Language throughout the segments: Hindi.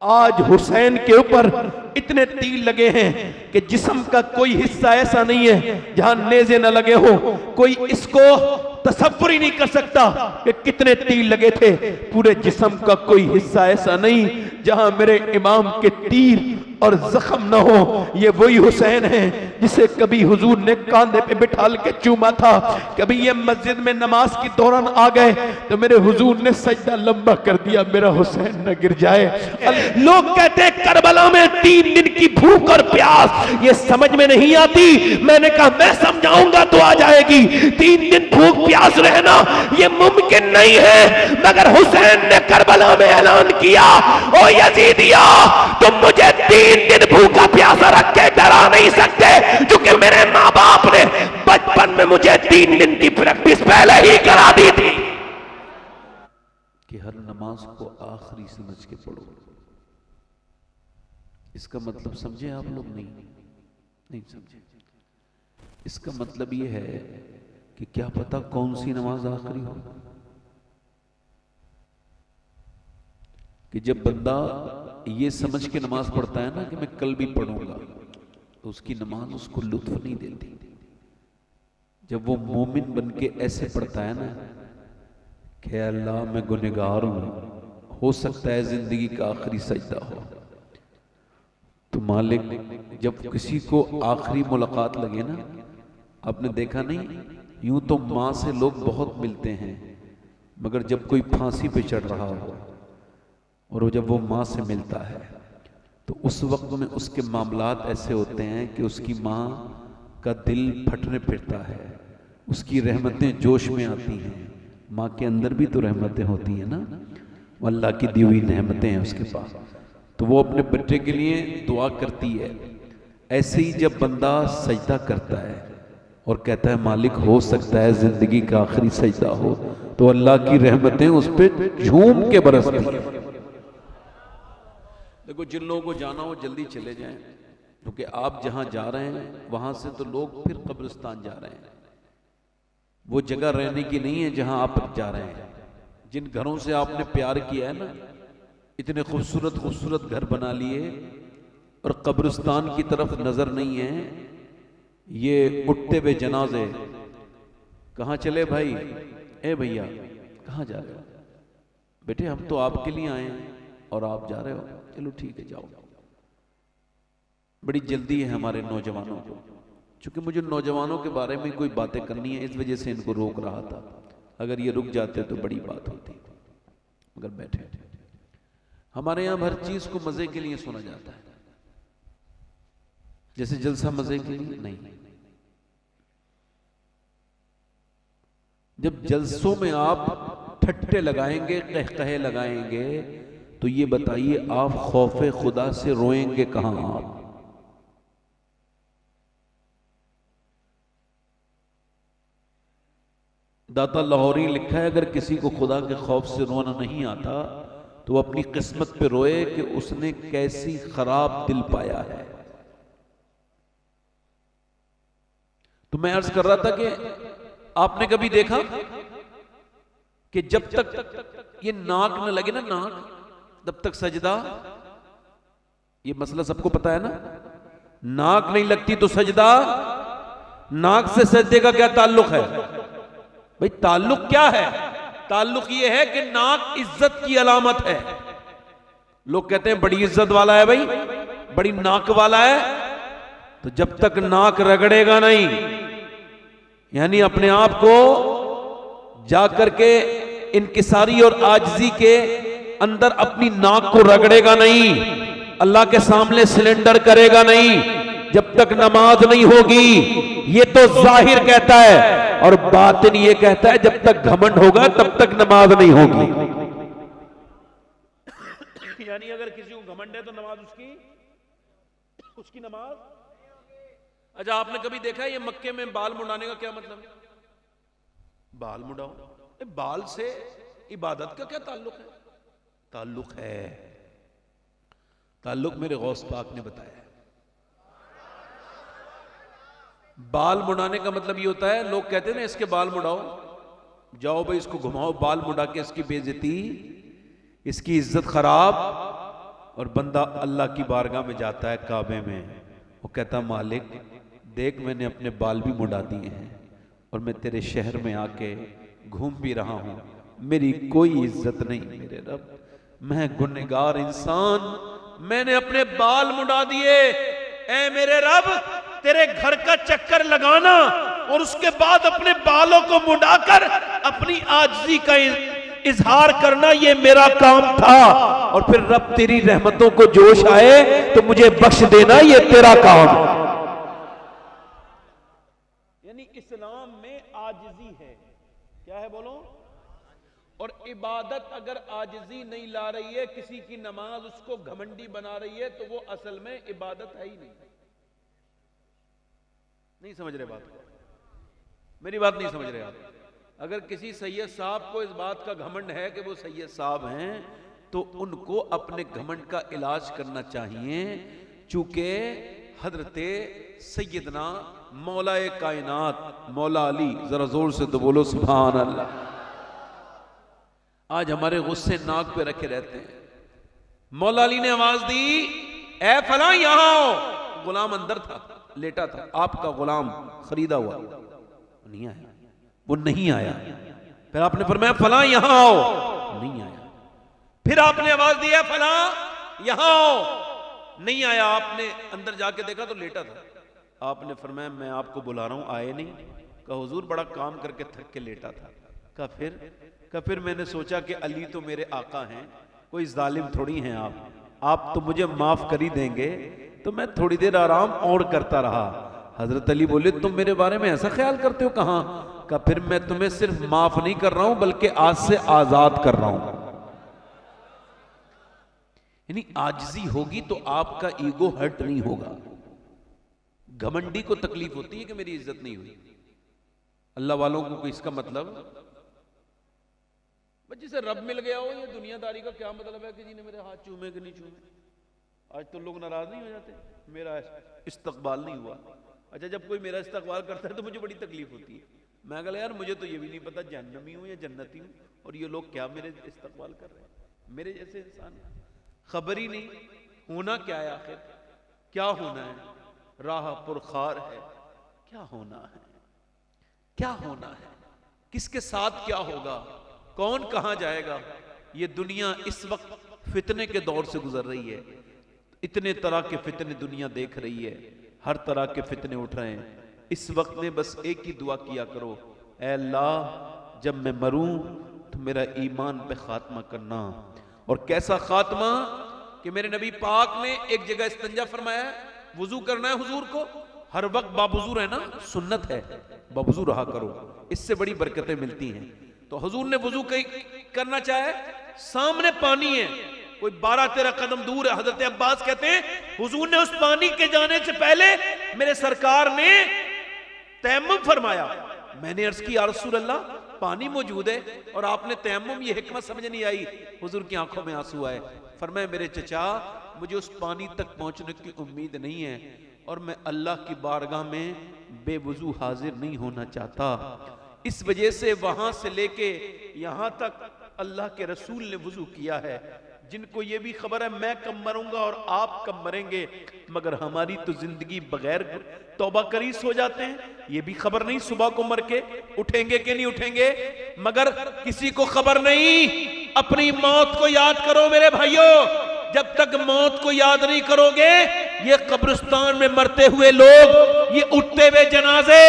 आज हुसैन के ऊपर इतने तीर लगे हैं कि जिस्म का कोई हिस्सा ऐसा नहीं है जहां नेज़े न लगे हो। कोई इसको तसव्वुर ही नहीं कर सकता कि कितने तीर लगे थे। पूरे जिस्म का कोई हिस्सा ऐसा नहीं जहां मेरे इमाम के तीर और जख्म न हो। ये वही हुसैन है जिसे कभी हुजूर ने कांधे पे बिठाल के चूमा था। कभी ये मस्जिद में नमाज के दौरान आ गए तो मेरे हुजूर ने सजदा लंबा कर दिया, मेरा हुसैन न गिर जाए। लोग कहते हैं करबला में 3 दिन की भूख और प्यास, ये समझ में नहीं आती। मैंने कहा मैं समझाऊंगा तो आ जाएगी। 3 दिन भूख प्यास रहना ये मुमकिन नहीं है, मगर हुसैन ने करबला में ऐलान किया, ओ यजीदिया तुम मुझे 3 दिन भूखा प्यासा रख के डरा नहीं सकते, क्योंकि मेरे माँ बाप ने बचपन में मुझे 3 दिन की प्रैक्टिस पहले ही करा दी थी कि हर नमाज को आखिरी समझ के पढ़ो। इसका मतलब समझे आप लोग? नहीं समझे। इसका मतलब यह है कि क्या पता कौन सी नमाज आखिरी हो, कि जब बंदा ये समझ के नमाज पढ़ता है ना कि मैं कल भी पढ़ूंगा, तो उसकी नमाज उसको लुत्फ नहीं देती। जब वो मोमिन बन के ऐसे पढ़ता है ना कि अल्लाह मैं गुनहगार हूं, हो सकता है जिंदगी का आखिरी सजदा हो, तो मालिक जब किसी को आखिरी मुलाकात लगे ना, आपने देखा नहीं, यूं तो माँ से लोग बहुत मिलते हैं, मगर जब कोई फांसी पे चढ़ रहा हो और जब वो माँ से मिलता है तो उस वक्त में उसके मामलात ऐसे होते हैं कि उसकी माँ का दिल फटने फिरता है, उसकी रहमतें जोश में आती हैं। माँ के अंदर भी तो रहमतें होती हैं ना, अल्लाह की दी हुई रहमतें हैं उसके पास, तो वो अपने बच्चे के लिए दुआ करती है। ऐसे ही जब बंदा सजदा करता है और कहता है मालिक हो सकता है जिंदगी का आखिरी सजदा हो, तो अल्लाह की रहमतें उस पर झूम के बरसती हैं। देखो जिन लोगों को जाना हो जल्दी चले जाएं, क्योंकि आप जहां जा रहे हैं वहां से तो लोग फिर कब्रिस्तान जा रहे हैं। वो जगह रहने की नहीं है जहां आप जा रहे हैं। जिन घरों से आपने प्यार किया है ना, इतने खूबसूरत खूबसूरत घर बना लिए और कब्रिस्तान की तरफ नजर नहीं है। ये उठते हुए जनाजे, कहां चले भाई? ए भैया कहां जा रहे हो? बेटे हम तो आपके लिए आए हैं और आप जा रहे हो, चलो ठीक है जाओ। बड़ी जल्दी है हमारे नौजवानों को, क्योंकि मुझे नौजवानों के बारे में कोई बातें करनी है, इस वजह से इनको रोक रहा था। अगर ये रुक जाते तो बड़ी बात होती, मगर बैठे। हमारे यहां हर चीज को मजे के लिए सुना जाता है, जैसे जलसा मजे के लिए नहीं। जब जलसों में आप ठट्टे लगाएंगे, कहकहे लगाएंगे, तो ये बताइए आप खौफे खुदा से रोएंगे कहां? आप दाता लाहौरी लिखा है, अगर किसी को खुदा के खौफ से रोना नहीं आता तो वो अपनी किस्मत पे रोए कि उसने कैसी खराब दिल पाया है। तो मैं अर्ज कर रहा था कि आपने कभी देखा कि जब तक ये नाक न लगे ना, नाक तब तक सजदा, ये मसला सबको पता है ना, नाक नहीं लगती तो सजदा। नाक से सजदे का क्या ताल्लुक है भाई? ताल्लुक क्या है? ताल्लुक ये है कि नाक इज्जत की अलामत है। लोग कहते हैं बड़ी इज्जत वाला है भाई, बड़ी नाक वाला है, तो जब तक नाक रगड़ेगा नहीं, यानी अपने आप को जाकर के इनकिसारी और आजिजी के अंदर अपनी नाक को रगड़ेगा नहीं, अल्लाह के सामने सिलेंडर करेगा नहीं, जब तक नमाज नहीं होगी। ये तो जाहिर कहता है और बातिन ये कहता है जब तक घमंड होगा तब तक नमाज नहीं होगी। यानी अगर किसी को घमंड है तो नमाज उसकी नमाज। अच्छा आपने कभी देखा है ये मक्के में बाल मुड़ाने का क्या मतलब है? बाल मुड़ाओ, बाल से इबादत का क्या ताल्लुक है? ताल्लुक है, ताल्लुक मेरे गौस पाक ने बताया। बाल मुड़ाने का मतलब ये होता है, लोग कहते हैं ना इसके बाल मुड़ाओ, जाओ भाई इसको घुमाओ, बाल मुड़ा के इसकी बेइज्जती, इसकी इज्जत खराब, और बंदा अल्लाह की बारगाह में जाता है काबे में, वो कहता मालिक देख मैंने अपने बाल भी मुड़ा दिए हैं और मैं तेरे शहर में आके घूम भी रहा हूं, मेरी कोई इज्जत नहीं मेरे रब, मैं गुनहगार इंसान, मैंने अपने बाल मुड़ा दिए। ऐ मेरे रब, तेरे घर का चक्कर लगाना और उसके बाद अपने बालों को मुड़ाकर अपनी आजिज़ी का इजहार करना, ये मेरा काम था। और फिर रब तेरी रहमतों को जोश आए तो मुझे बख्श देना, ये तेरा काम। यानी इस्लाम में आजिज़ी है, क्या है बोलो? और इबादत अगर आजिज़ी नहीं ला रही है, किसी की नमाज उसको घमंडी बना रही है, तो वो असल में इबादत है ही नहीं। नहीं समझ रहे बात को? मेरी बात नहीं समझ रहे आप? अगर किसी सैयद साहब को इस बात का घमंड है कि वो सैयद साहब हैं, तो उनको अपने घमंड का इलाज करना चाहिए, चूंकि हजरते सैयदना मौलाए कायनात मौला अली, जरा जोर से तो बोलो सुभान अल्लाह, आज हमारे गुस्से नाक पे रखे रहते हैं। मौला अली ने आवाज दी, ए फला यहां आओ। गुलाम अंदर था, लेटा था, आपका गुलाम खरीदा हुआ, नहीं आया, वो नहीं आया। फिर आपने फरमाया फला यहां आओ, नहीं आया। फिर आपने आवाज दी, है फला यहां आओ, नहीं आया। आपने अंदर जाके देखा तो लेटा था। आपने फरमाया मैं आपको बुला रहा हूं, आए नहीं। कहा हुजूर बड़ा काम करके थक के लेटा था। कहा फिर मैंने सोचा कि अली तो मेरे आका हैं, कोई जालिम थोड़ी हैं आप तो मुझे माफ कर ही देंगे, तो मैं थोड़ी देर आराम और करता रहा। हजरत अली बोले तुम मेरे बारे में ऐसा ख्याल करते हो? कहां? कहा फिर मैं तुम्हें सिर्फ माफ नहीं कर रहा हूं बल्कि आज से आजाद कर रहा हूं। यानी आजिज़ी होगी तो आपका ईगो हर्ट नहीं होगा। घमंडी को तकलीफ होती है कि मेरी इज्जत नहीं हुई। अल्लाह वालों को इसका मतलब जिसे रब मिल गया हो, ये दुनियादारी का क्या मतलब है कि जी ने मेरे हाथ चूमे कि नहीं चूमे। आज तो लोग नाराज नहीं हो जाते, मेरा इस्तकबाल नहीं हुआ। अच्छा जब कोई मेरा इस्तकबाल करता है तो मुझे बड़ी तकलीफ होती है। मैं कहला यार मुझे तो ये भी नहीं पता जहन्नमी हूं या जन्नती हूं, और ये लोग क्या मेरे इस्तकबाल कर रहे हैं। मेरे जैसे इंसान खबर ही नहीं होना क्या है, आखिर क्या होना है। राह पुरखार है, क्या होना है, क्या होना है, किसके साथ क्या होगा, कौन कहां जाएगा। ये दुनिया इस वक्त फितने के दौर से गुजर रही है। इतने तरह के फितने दुनिया देख रही है, हर तरह के फितने उठ रहे हैं। इस वक्त में बस एक ही दुआ किया करो, ऐ अल्लाह जब मैं मरूं तो मेरा ईमान पे खात्मा करना। और कैसा खात्मा कि मेरे नबी पाक ने एक जगह इस्तंजा फरमाया, वुजू करना है हुजूर को, हर वक्त बावुजू रहना सुन्नत है, बावुजू रहा करो, इससे बड़ी बरकतें मिलती हैं। तो हुजूर ने वुजू करना चाहे, सामने पानी है, कोई 12-13 कदम दूर है। हजरत अब्बास कहते हैं हुजूर ने उस पानी के जाने से पहले मेरे सरकार ने तयम्मुम फरमाया। मैंने अर्ज की या रसूल अल्लाह पानी मौजूद है और आपने तयम्मुम, ये हिकमत समझ नहीं आई। हुजूर की आंखों में आंसू आए। फरमाया मेरे चचा मुझे उस पानी तक पहुंचने की उम्मीद नहीं है और मैं अल्लाह की बारगाह में बेवुजू हाजिर नहीं होना चाहता। इस वजह से वहां से लेके यहां तक अल्लाह के रसूल ने वुजू किया है। जिनको ये भी खबर है मैं कब मरूंगा और आप कब मरेंगे, मगर हमारी तो जिंदगी बगैर तौबा करीस हो जाते हैं। ये भी खबर नहीं सुबह को मर के उठेंगे कि नहीं उठेंगे, मगर किसी को खबर नहीं। अपनी मौत को याद करो मेरे भाइयों, जब तक मौत को याद नहीं करोगे, ये कब्रिस्तान में मरते हुए लोग, ये उठते हुए जनाजे,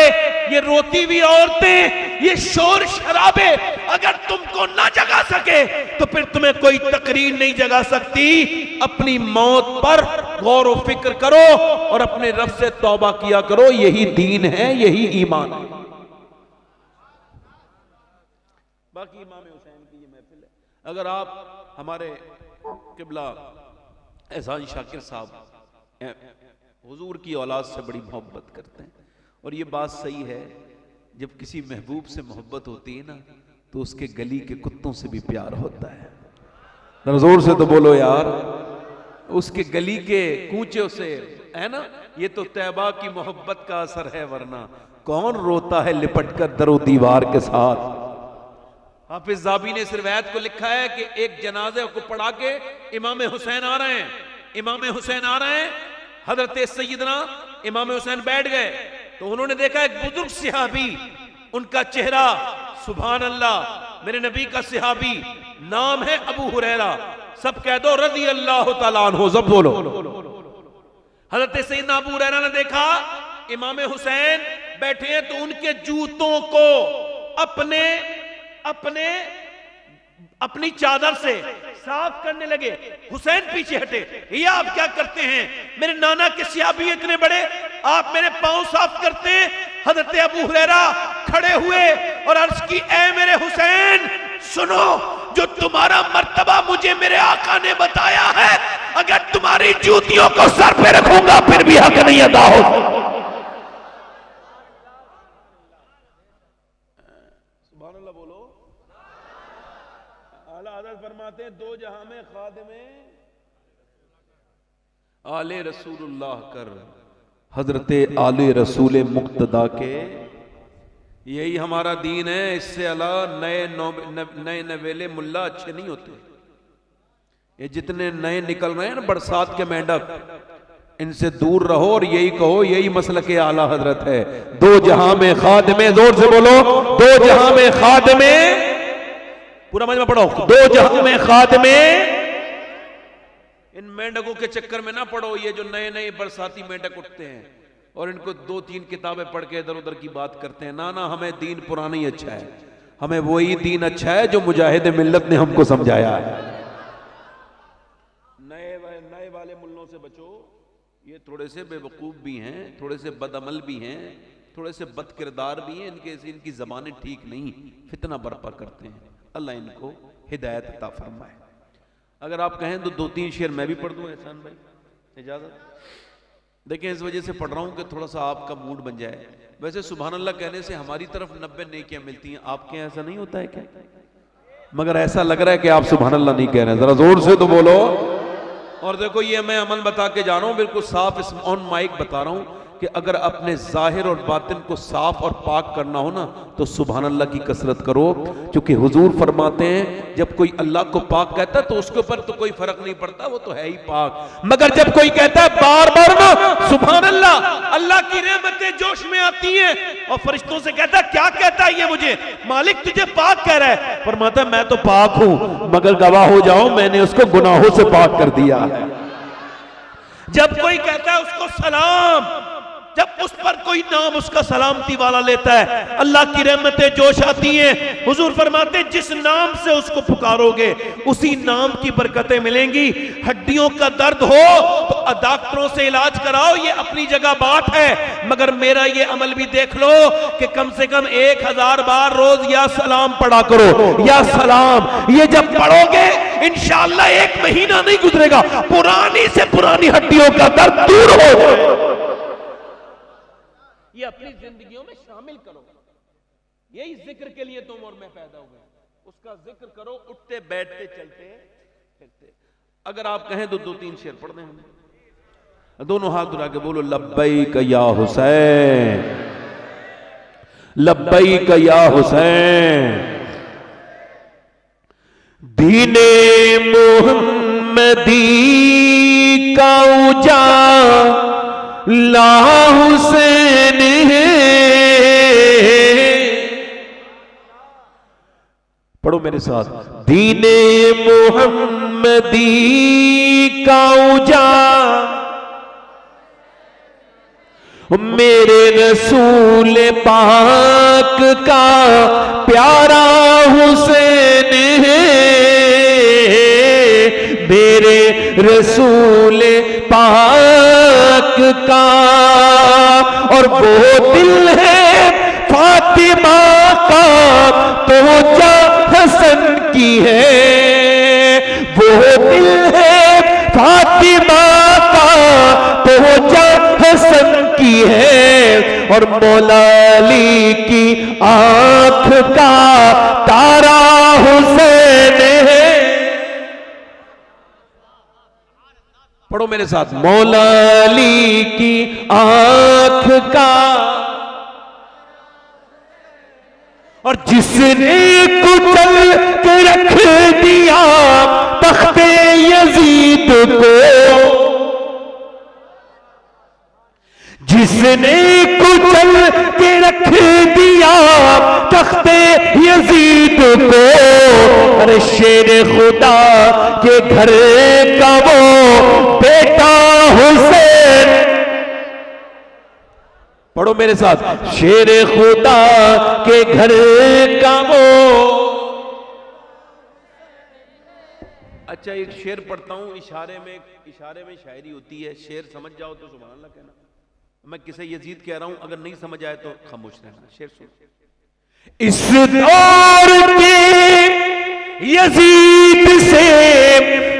ये रोती हुई औरतें, ये शोर शराबे अगर तुमको ना जगा सके तो फिर तुम्हें कोई तकरीर नहीं जगा सकती। अपनी मौत पर गौर व फिक्र करो और अपने रब से तौबा किया करो। यही दीन है, यही ईमान है। बाकी इमाम हुसैन की ये महफिल है। अगर आप हमारे किबला एहसान शाकिर साहब हुजूर की औलाद से बड़ी मोहब्बत करते हैं, और ये बात सही है, जब किसी महबूब से मोहब्बत होती है ना तो उसके गली के कुत्तों से भी प्यार होता है। जोर से तो बोलो यार, उसके गली के कूचों से, है ना। ये तो तैबा की मोहब्बत का असर है, वरना कौन रोता है लिपट कर दरो दीवार के साथ। हाफिज ज़ाबी ने इस रिवायत को लिखा है कि एक जनाजे को पढ़ा के इमाम हुसैन आ रहे हैं, इमाम हुसैन आ रहे हैं, हजरत सैयदना इमाम हुसैन बैठ गए तो उन्होंने देखा एक बुजुर्ग सहाबी, उनका चेहरा सुभान अल्लाह, मेरे नबी का सहाबी, नाम है अबू हुरैरा, सब कह दो रज़ी अल्लाह तआला अन्हु, सब बोलो। हजरत सैयदना अबू हुरैरा ने देखा इमाम हुसैन बैठे हैं तो उनके जूतों को अपनी चादर से साफ करने लगे। हुसैन पीछे हटे, ये आप क्या करते हैं, मेरे नाना के सहाबी इतने बड़े, आप मेरे पांव साफ करते हैं। हजरत अबू हुरैरा खड़े हुए और अर्ज की, ऐ मेरे हुसैन सुनो, जो तुम्हारा मर्तबा मुझे मेरे आका ने बताया है, अगर तुम्हारी जूतियों को सर पे रखूंगा फिर भी हक नहीं अदा हो। फरमाते हैं दो जहां में खादिमे आले रसूलुल्लाह कर, हजरत आले रसूल मुक्तदा के, यही हमारा दीन है। इससे अला नए नवेले मुल्ला अच्छे नहीं होते। ये जितने नए निकल रहे हैं ना बरसात के मेंढक, इनसे दूर रहो और यही कहो यही मसलक आला हजरत है। दो जहां में खादिमे, जोर से बोलो, दो जहां में खादिमे, पूरा मजमा पढ़ो, दो जहां में खादिमे। इन मेंढकों के चक्कर में ना पड़ो, ये जो नए नए बरसाती मेंढक उठते हैं और इनको 2-3 किताबें पढ़ के इधर उधर की बात करते हैं। ना ना, हमें दीन पुराना ही अच्छा है, हमें वही दीन अच्छा है जो मुजाहिद मिल्लत ने हमको समझाया है। नए वाले मुल्लों से बचो, ये थोड़े से बेवकूफ भी हैं, थोड़े से बदअमल भी हैं, थोड़े से बदकिरदार भी हैं, इनकी जबानें ठीक नहीं, फितना बर्पा करते हैं। अल्लाह इनको हिदायत अता फरमाए। अगर आप कहें तो 2-3 शेर मैं भी पढ़ दूं एहसान भाई, इजाजत? देखें, इस वजह से पढ़ रहा हूं कि थोड़ा सा आपका मूड बन जाए। वैसे सुभान अल्लाह कहने से हमारी तरफ 90 नेकियां मिलती हैं, आपके यहाँ ऐसा नहीं होता है क्या? मगर ऐसा लग रहा है कि आप सुभान अल्लाह नहीं कह रहे हैं, जरा जोर से तो बोलो। और देखो, ये मैं अमल बता के जा रहा हूं, बिल्कुल साफ ऑन माइक बता रहा हूं कि अगर अपने जाहिर और बातिन को साफ और पाक करना हो ना तो सुभान अल्लाह की कसरत करो, क्योंकि हुजूर फरमाते हैं जब कोई अल्लाह को पाक कहता है तो उसके ऊपर तो कोई फर्क नहीं पड़ता, वो तो है ही पाक। मगर जब कोई कहता है बार बार ना सुभान अल्लाह, अल्लाह की रहमतें जोश में आती हैं और फरिश्तों से कहता है क्या कहता है ये मुझे, मालिक तुझे पाक कह रहा है। फरमाता है मैं तो पाक हूं, मगर गवाह हो जाओ मैंने उसको गुनाहों से पाक कर दिया है। जब कोई कहता है उसको सलाम, जब उस पर कोई नाम उसका सलामती वाला लेता है, अल्लाह की रहमतें जोश आती हैं। हुजूर फरमाते हैं जिस नाम से उसको पुकारोगे उसी नाम की बरकतें मिलेंगी। हड्डियों का दर्द हो तो डॉक्टरों से इलाज कराओ, ये अपनी जगह बात है, मगर मेरा ये अमल भी देख लो कि कम से कम 1000 बार रोज या सलाम पढ़ा करो, या सलाम। ये जब पढ़ोगे इंशाअल्लाह 1 महीना नहीं गुजरेगा, पुरानी से पुरानी हड्डियों का दर्द दूर हो। ये अपनी जिंदगियों में शामिल करो। यही जिक्र के लिए तुम और मैं पैदा हुए, उसका जिक्र करो उठते बैठते चलते फिरते। अगर आप कहें तो 2-3 शेर पढ़ दें हम। दोनों हाथ उठा के बोलो लब्बैक या हुसैन, लब्बैक या हुसैन। दीने मोहम्मदी का उजाला हुसैन है। पढ़ो मेरे साथ, दीने मोहम्मदी का उजाला मेरे रसूल पाक का प्यारा हुसैन है। मेरे रसूल पाक का, और वो दिल है फातिमा का तो जा हसन की है। वो दिल है फातिमा का तो जा हसन की है। और मौला अली की आंख का तारा हुसैन है। पढ़ो मेरे साथ, मौला अली की आंख का, और जिसने कुचल के रख दिया तख्ते यजीद को, जिसने कुचल के रख दिया तख्ते यजीद को, अरे शेर खुदा के घर का वो बेटा हुसैन, पढ़ो मेरे साथ, शेर खुदा के घर का वो। अच्छा, एक शेर पढ़ता हूं, इशारे में शायरी होती है, शेर समझ जाओ तो सुभान अल्लाह कहना। मैं किसे यजीद कह रहा हूं, अगर नहीं समझ आए तो खामोश रहना। शेर सुन। इस दौर के यजीद से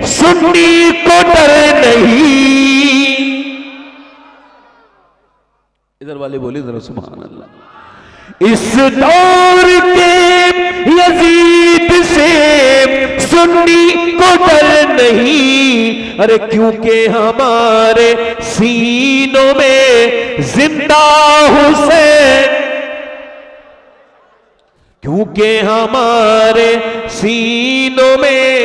सुन्नी को डर नहीं, इधर वाले बोले जरा सुभान अल्लाह। इस दौर के यजीद से सुन्नी को डर नहीं, अरे क्योंकि हमारे सीनों में जिंदा हुसैन, क्योंकि हमारे सीनों में,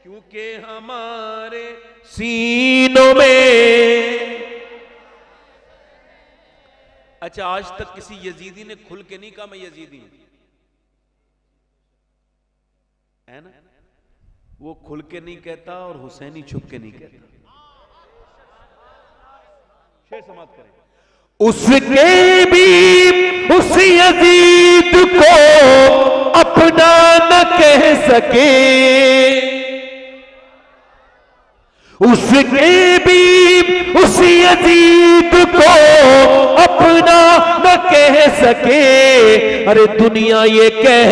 क्योंकि हमारे सीनों में। अच्छा, आज तक किसी यजीदी ने खुल के नहीं कहा मैं यजीदी हूं, है ना? वो खुल के नहीं कहता और हुसैनी छुप के नहीं कहता। शेर समाप्त करें। उसके भी उस यजीद को अपना न कह सके, उसके भी उस यजीद को अपना न कह सके, अरे दुनिया ये कह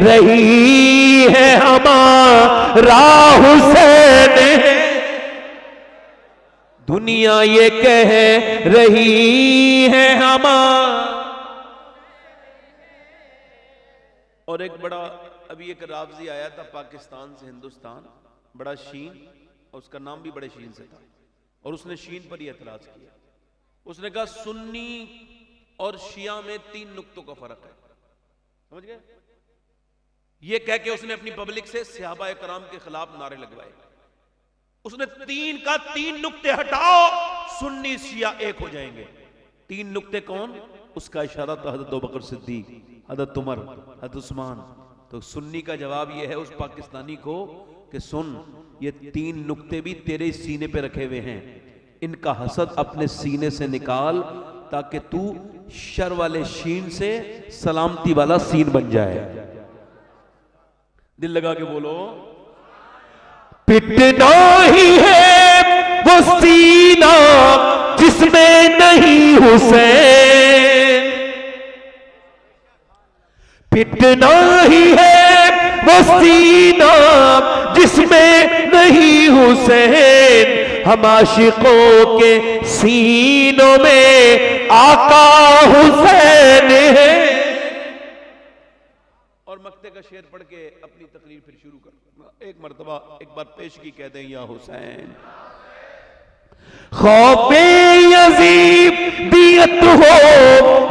रही है हमारा हुसैन, दुनिया ये कह रही है हमारा। और एक बड़ा, अभी एक रावजी आया था पाकिस्तान से हिंदुस्तान, बड़ा शीन, और उसका नाम भी बड़े शीन से था, और उसने शीन पर ही एतराज किया। उसने कहा सुन्नी और शिया में 3 नुक्तों का फर्क है, समझ गए? ये कह के उसने अपनी पब्लिक से सहाबा कराम के खिलाफ नारे लगवाए। उसने 3 नुक्ते हटाओ, सुन्नी शिया एक हो जाएंगे। 3 नुक्ते कौन? उसका इशारा था हज़रत अबू बकर सिद्दीक, हज़रत उमर, हज़रत उस्मान। तो सुन्नी का जवाब यह है उस पाकिस्तानी को कि सुन, ये 3 नुक्ते भी तेरे सीने पे रखे हुए हैं, इनका हसद अपने सीने से निकाल ताकि तू शर वाले शीन से सलामती वाला सीन बन जाए। दिल लगा के बोलो। पिटना ही है वो सीना जिसमें नहीं हुसैन, पिटना ही है वो सीना जिसमें नहीं हुसैन, हम आशिकों के सीनों में आका हुसैन है। और मक्ते का शेर पढ़ के अपनी तकरीर फिर शुरू कर। एक मर्तबा एक बार पेशगी कह दें, या हुसैन खौफे यजीदियत हो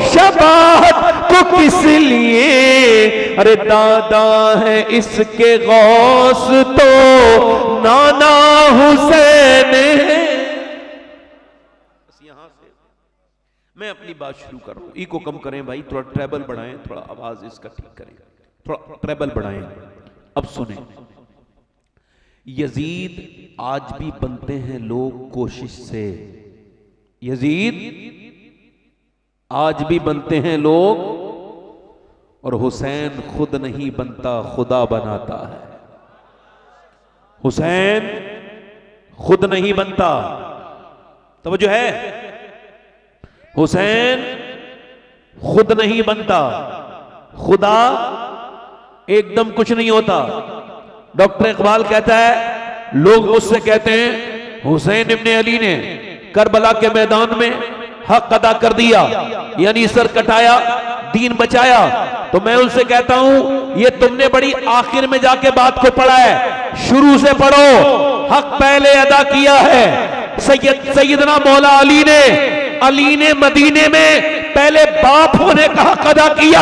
शबाहत को किस लिए, अरे दादा है इसके गौस तो नाना हुसैन है। यहां से मैं अपनी बात शुरू कर रहा हूं। इको कम करें भाई, थोड़ा ट्रेबल बढ़ाएं, थोड़ा आवाज इसका ठीक करें, थोड़ा ट्रेबल बढ़ाएं। अब सुने, यजीद आज भी बनते हैं लोग कोशिश से, यजीद आज भी बनते हैं लोग, और हुसैन खुद नहीं बनता खुदा बनाता है। हुसैन खुद नहीं बनता, तवज्जो है, हुसैन खुद नहीं बनता, खुदा एकदम कुछ नहीं होता। डॉक्टर इकबाल कहता है, लोग मुझसे कहते हैं हुसैन इब्ने अली ने करबला के मैदान में हक अदा कर दिया, यानी सर कटाया, दीन बचाया। तो मैं उनसे कहता हूं, ये तुमने बड़ी आखिर में जाके बात को पढ़ा है, शुरू से पढ़ो। हक पहले अदा किया है। सैयदना मौला अली ने मदीने में पहले बाप होने का हक अदा किया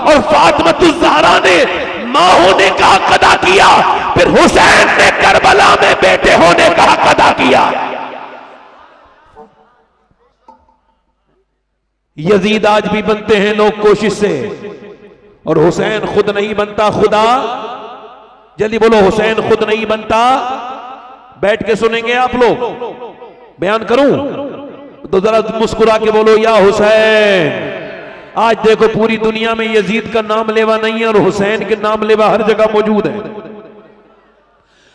और फातिमा ज़हरा ने मां होने का हक अदा किया, फिर हुसैन ने करबला में बेटे होने का हक अदा किया। यजीद आज भी बनते हैं लोग कोशिश से, और हुसैन खुद नहीं बनता खुदा। जल्दी बोलो, हुसैन खुद नहीं बनता। बैठ के सुनेंगे आप लोग, बयान करूं तो जरा मुस्कुरा के बोलो या हुसैन। आज देखो पूरी दुनिया में यजीद का नाम लेवा नहीं है और हुसैन के नाम लेवा हर जगह मौजूद है।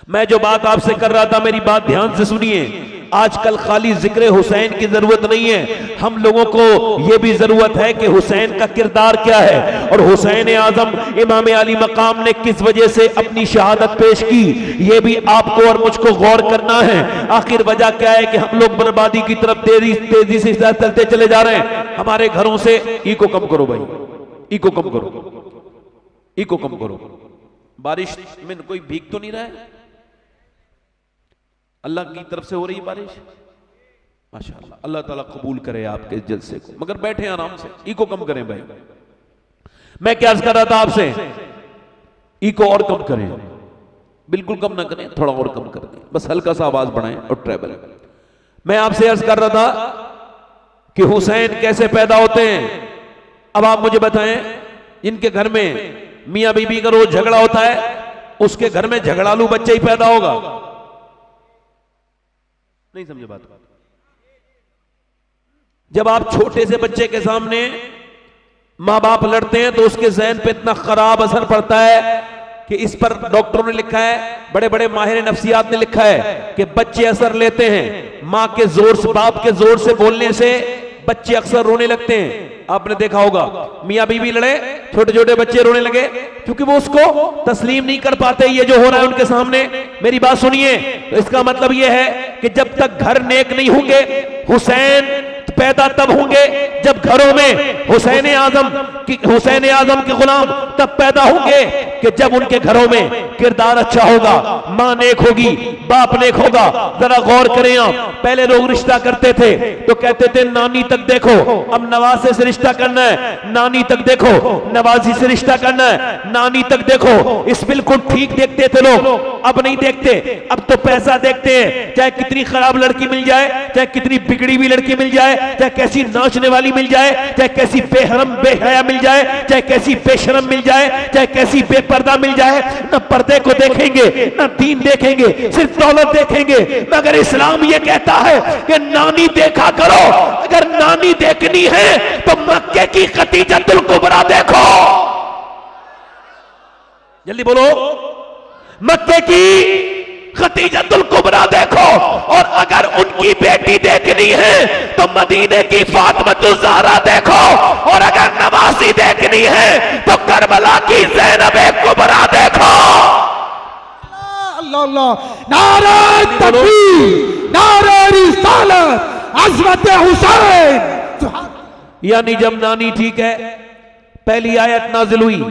मैं जो बात आपसे कर रहा था, मेरी बात ध्यान से सुनिए। आजकल खाली जिक्र हुसैन की जरूरत नहीं है, हम लोगों को यह भी जरूरत है कि हुसैन का किरदार क्या है और हुसैन आजम इमाम अली मकाम ने किस वजह से अपनी शहादत पेश की, यह भी आपको और मुझको गौर करना है। आखिर वजह क्या है कि हम लोग बर्बादी की तरफ तेजी से चलते चले जा रहे हैं। हमारे घरों से इको कम करो भाई, इको कम करो, इको कम करो। बारिश में कोई भीग तो नहीं रहा है? अल्लाह की तरफ से हो रही है बारिश, माशाअल्लाह। अल्लाह ताला कबूल करे आपके जलसे को, मगर बैठे आराम से, इको कम करें भाई। मैं क्या कर रहा था आपसे, इको और कम करें, बिल्कुल कम ना करें, थोड़ा और कम कर दें, बस हल्का सा आवाज बढ़ाएं और ट्रेवल। मैं आपसे अर्ज कर रहा था कि हुसैन कैसे पैदा होते हैं। अब आप मुझे बताएं, इनके घर में मियां बीबी का रोज झगड़ा होता है, उसके घर में झगड़ालू बच्चा ही पैदा होगा? नहीं समझे बात? जब आप छोटे से बच्चे के सामने मां बाप लड़ते हैं तो उसके जहन पे इतना खराब असर पड़ता है कि इस पर डॉक्टरों ने लिखा है, बड़े बड़े माहिर नफ्सियात ने लिखा है कि बच्चे असर लेते हैं मां के जोर से, बाप के जोर से बोलने से बच्चे अक्सर रोने लगते हैं। आपने देखा होगा, मियां बीवी लड़े, छोटे छोटे बच्चे रोने लगे, क्योंकि वो उसको तस्लीम नहीं कर पाते ये जो हो रहा है उनके सामने। मेरी बात सुनिए, तो इसका मतलब ये है कि जब तक घर नेक नहीं होंगे, हुसैन पैदा तब होंगे जब घरों में हुसैन आजम के गुलाम तब पैदा होंगे कि जब उनके घरों में किरदार अच्छा होगा, मां नेक होगी, बाप नेक होगा। जरा गौर करें आप, पहले लोग रिश्ता करते थे तो कहते थे नानी तक देखो, अब नवासे से रिश्ता करना है, नानी तक देखो, नवाजी से रिश्ता करना है, नानी तक देखो। इस बिल्कुल ठीक देखते थे लोग, अब नहीं देखते, अब तो पैसा देखते हैं। चाहे कितनी खराब लड़की मिल जाए, चाहे कितनी बिगड़ी हुई लड़की मिल जाए, चाहे कैसी नाचने वाली मिल जाए, चाहे कैसी बेहरम बेहया मिल जाए, चाहे कैसी बेशरम मिल जाए, चाहे कैसी बेपर्दा मिल जाए, न पर्दे को देखेंगे न दीन देखेंगे, सिर्फ दौलत देखेंगे। मगर इस्लाम ये कहता है कि नानी देखा करो। अगर नानी देखनी है तो मक्के की खतीजतुल कुबरा देखो। जल्दी बोलो, मक्के की खतीजतुल कुबरा देखो। और अगर उनकी बेटी देखनी है तो मदीने की फातिमा ज़हरा देखो। और अगर नवासी देखनी है तो करबला की ज़ैनब कुबरा देखो। अल्लाह अल्लाह, नारे तकबीर, नारे रिसालत, अज़मत हुसैन। यानी जब नानी ठीक है, पहली आयत नाजिल हुई,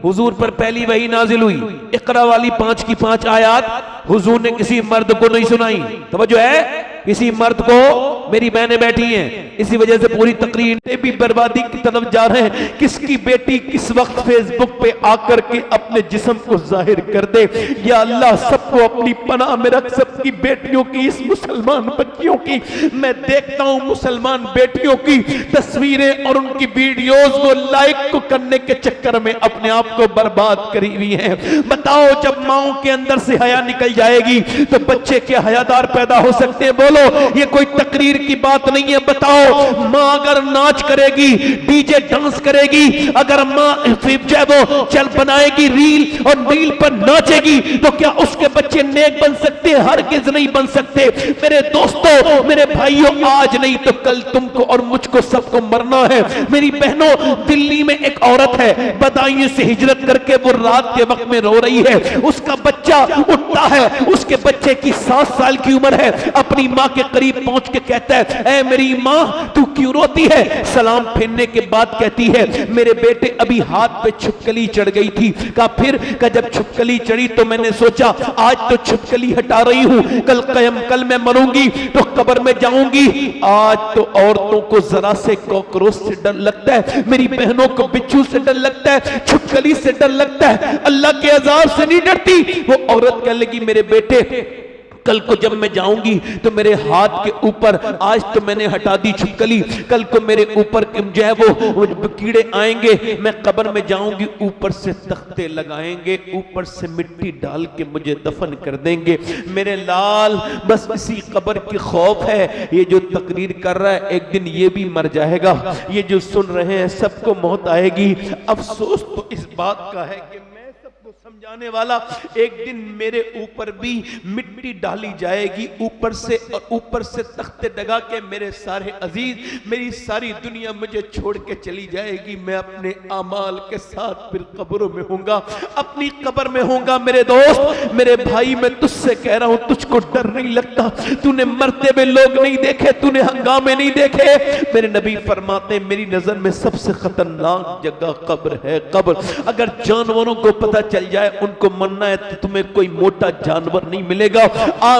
हुजूर पर पहली वही नाजिल हुई, इकरा वाली 5 की 5 आयत हुजूर ने किसी मर्द को नहीं सुनाई। तवज्जो है, किसी मर्द को, मेरी बहनें बैठी हैं, इसी वजह से पूरी तकरीर भी बर्बादी की तरफ जा रहे हैं। किसकी बेटी किस वक्त फेसबुक पे आकर के अपने जिस्म को जाहिर कर दे। या अल्लाह, सबको अपनी पनाह में रख, सबकी बेटियों की, इस मुसलमान बच्चियों की। मैं देखता हूं मुसलमान बेटियों की तस्वीरें और उनकी वीडियोस को लाइक को करने के चक्कर में अपने आप को बर्बाद करी हुई है। बताओ, जब माओ के अंदर से हया निकल जाएगी तो बच्चे के हयादार पैदा हो सकते हैं? बोलो, ये कोई तकरीर की बात नहीं है। बताओ, मां अगर नाच करेगी, डीजे डांस करेगी, अगर मां वो चल बनाएगी रील और रील पर नाचेगी, तो क्या उसके बच्चे नेक बन सकते हैं? हरगिज नहीं बन सकते। मेरे दोस्तों, मेरे भाइयों, आज नहीं तो कल तुमको और मुझको सबको मरना है। मेरी बहनों, दिल्ली में एक औरत है, बदायूं से हिजरत करके वो रात के वक्त में रो रही है। उसका बच्चा उठता है, है, उसके बच्चे की 7 साल की उम्र है, अपनी माँ के करीब पहुंच के कहता है, ऐ मेरी माँ तू क्यों रोती है? सलाम फेरने के बाद कहती है, मेरे बेटे अभी हाथ पे छिपकली चढ़ गई थी। कहा फिर? कहा जब छिपकली चढ़ी तो मैंने सोचा आज तो छिपकली हटा रही हूं, कल मैं मरूंगी तो कब्र में जाऊंगी। आज तो औरतों को जरा से कॉकरोच से डर लगता है, मेरी बहनों को बिच्छू से डर लगता है, छिपकली से डर लगता है, अल्लाह के अजाब से नहीं डरती। वो औरत कहने लगी, मेरे बेटे कल को जब मैं जाऊंगी तो मेरे हाथ के ऊपर, आज तो मैंने हटा दी छिपकली, कल को मेरे ऊपर जो है वो कीड़े आएंगे, मैं कब्र में जाऊंगी, ऊपर से तख्ते लगाएंगे, ऊपर से मिट्टी डाल के मुझे दफन कर देंगे। मेरे लाल बस इसी कब्र की खौफ है। ये जो तकरीर कर रहा है एक दिन ये भी मर जाएगा, ये जो सुन रहे हैं सबको मौत आएगी। अफसोस तो इस बात का है कि समझाने वाला, एक दिन मेरे ऊपर भी मिट्टी डाली जाएगी ऊपर से, और ऊपर से तख्ते लगा के मेरे सारे अजीज, मेरी सारी दुनिया मुझे छोड़ के चली जाएगी। मैं अपने आमाल के साथ फिर कब्रों में होऊंगा, अपनी कब्र में होऊंगा। मेरे दोस्त, मेरे भाई, मैं तुझसे कह रहा हूं, तुझको डर नहीं लगता? तूने मरते हुए लोग नहीं देखे, तूने हंगामे नहीं देखे? मेरे नबी फरमाते, मेरी नजर में सबसे खतरनाक जगह कब्र है, कब्र। अगर जानवरों को पता चल जाए उनको मरना है तो तुम्हें कोई मोटा जानवर नहीं मिलेगा।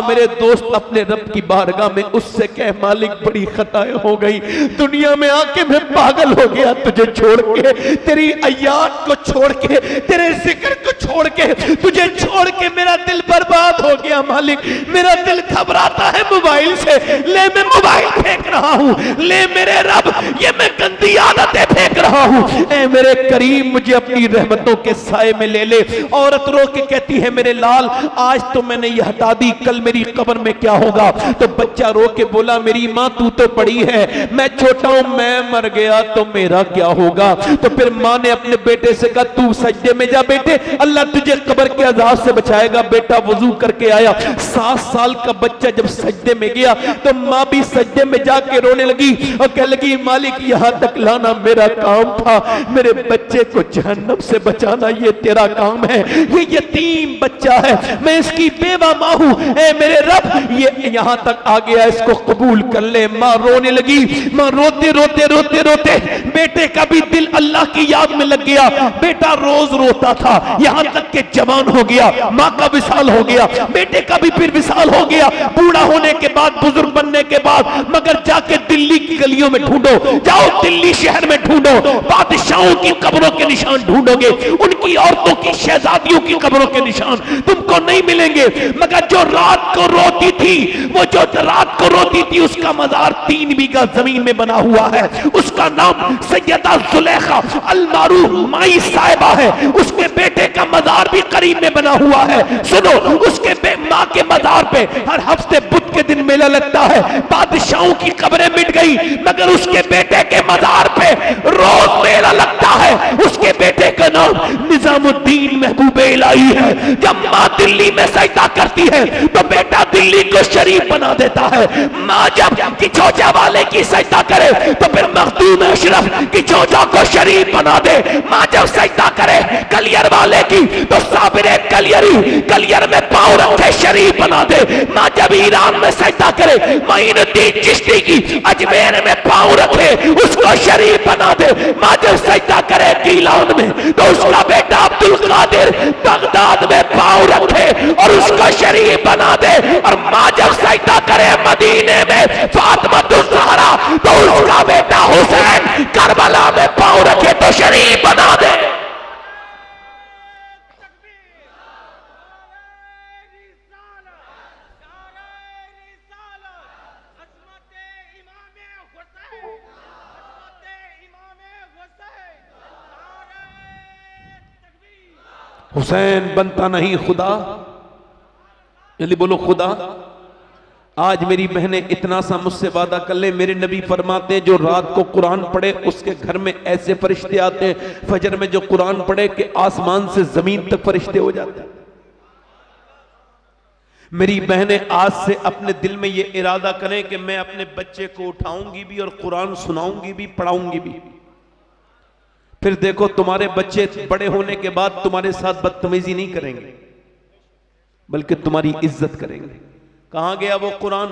मेरे दोस्त, अपने रब की बारगाह में उससे कह, मालिक बड़ी खताएं हो गई, दुनिया में आके मैं पागल हो गया तुझे छोड़ के, तेरी अय्यात को छोड़ के, तेरे जिक्र को छोड़ के, तुझे छोड़ के मेरा दिल बर्बाद हो गया। मालिक मेरा दिल घबराता है मोबाइल से, ले मैं मोबाइल फेंक रहा हूं, ले मेरे रब ये मैं गंदी आदतें फेंक रहा हूं। ऐ मेरे करीम मुझे अपनी रहमतों के साए में ले ले। औरत रो के कहती है, मेरे लाल आज तो मैंने ये हटा दी, कल मेरी कब्र में क्या होगा? तो बच्चा रो के बोला, मेरी माँ तू तो पड़ी है, मैं छोटा हूं, मैं मर गया तो मेरा क्या होगा? तो फिर माँ ने अपने बेटे से कहा, तू सजदे में जा बेटे, अल्लाह तुझे कब्र के अजाब से बचाएगा। बेटा वजू करके आया, 7 साल का बच्चा जब सजदे में गया तो माँ भी सजदे में जाके रोने लगी और कह लगी, मालिक यहां तक लाना मेरा काम था, मेरे बच्चे को जहन्नम से बचाना ये तेरा काम है। ये यतीम बच्चा है, मैं इसकी बेवा माँ हूं, ऐ मेरे रब ये यहां तक आ गया, इसको कबूल कर ले। माँ रोने लगी, माँ रोते रोते रोते रोते बेटे का भी दिल अल्लाह की याद में लग गया। बेटा रोज रोता था, यहां तक के जवान हो गया, माँ का विसाल हो गया, बेटे का भी फिर विसाल हो गया, बूढ़ा होने के बाद, बुजुर्ग बनने के बाद। मगर जाके दिल्ली की गलियों में ढूंढो, जाओ दिल्ली शहर में ढूंढो, बादशाहों की कब्रों के निशान ढूंढोगे, उनकी औरतों की शहजादियों की कब्रों के निशान तुमको नहीं मिलेंगे। मगर जो रात को रोती थी, वो जो रात को रोती थी, उसका मजार 3 बीघा जमीन में बना हुआ है, उसका नाम सैयदा जुलेखा अल मारूफ माई साहिबा है। उसके बेटे का मजार भी करीब में बना हुआ है। सुनो, उसके माँ के मजार पे हर हफ्ते बुध के दिन मेला लगता है। बादशाहों की कब्रें मिट गई, मगर उसके बेटे के मजार पे रोज मेला लगता है। उसके बेटे का नाम निजामुद्दीन महबूबे इलाही है। जब माँ दिल्ली में सजदा करती है तो बेटा दिल्ली को शरीफ बना देता है। माँ जब किचौजा वाले की सजदा करे तो फिर मखदूम अशरफ किचौजा को शरीफ बना दे। माँ जब सजदा करे कलियर वाले की तो साबिरे कलियरी कलियर में पांव रखे शरीफ बना दे। माँ जब ईरान में सजदा करे मोइनुद्दीन चिश्ती की अजमेर में पांव रखे उसको शरीफ बना दे। माँ जब सजदा करे गीलान में तो उसका बेटा अब्दुल कादिर बगदाद में पांव रखे और उसका शरीफ बना दे। और माँ जब सजदा करे मदीने में फातिमा ज़हरा तो उसका बेटा हुसैन करबला में पांव रखे तो शरीफ बना दे। हुसैन बनता नहीं खुदा, जल्दी बोलो खुदा। आज मेरी बहनें इतना सा मुझसे वादा कर ले, मेरे नबी फरमाते हैं जो रात को कुरान पढ़े उसके घर में ऐसे फरिश्ते आते हैं, फजर में जो कुरान पढ़े कि आसमान से जमीन तक फरिश्ते हो जाते हैं। मेरी बहनें आज से अपने दिल में ये इरादा करें कि मैं अपने बच्चे को उठाऊंगी भी और कुरान सुनाऊंगी भी, पढ़ाऊंगी भी। फिर देखो तुम्हारे बच्चे बड़े होने के बाद तुम्हारे साथ बदतमीजी नहीं करेंगे, बल्कि तुम्हारी इज्जत करेंगे। कहां गया वो कुरान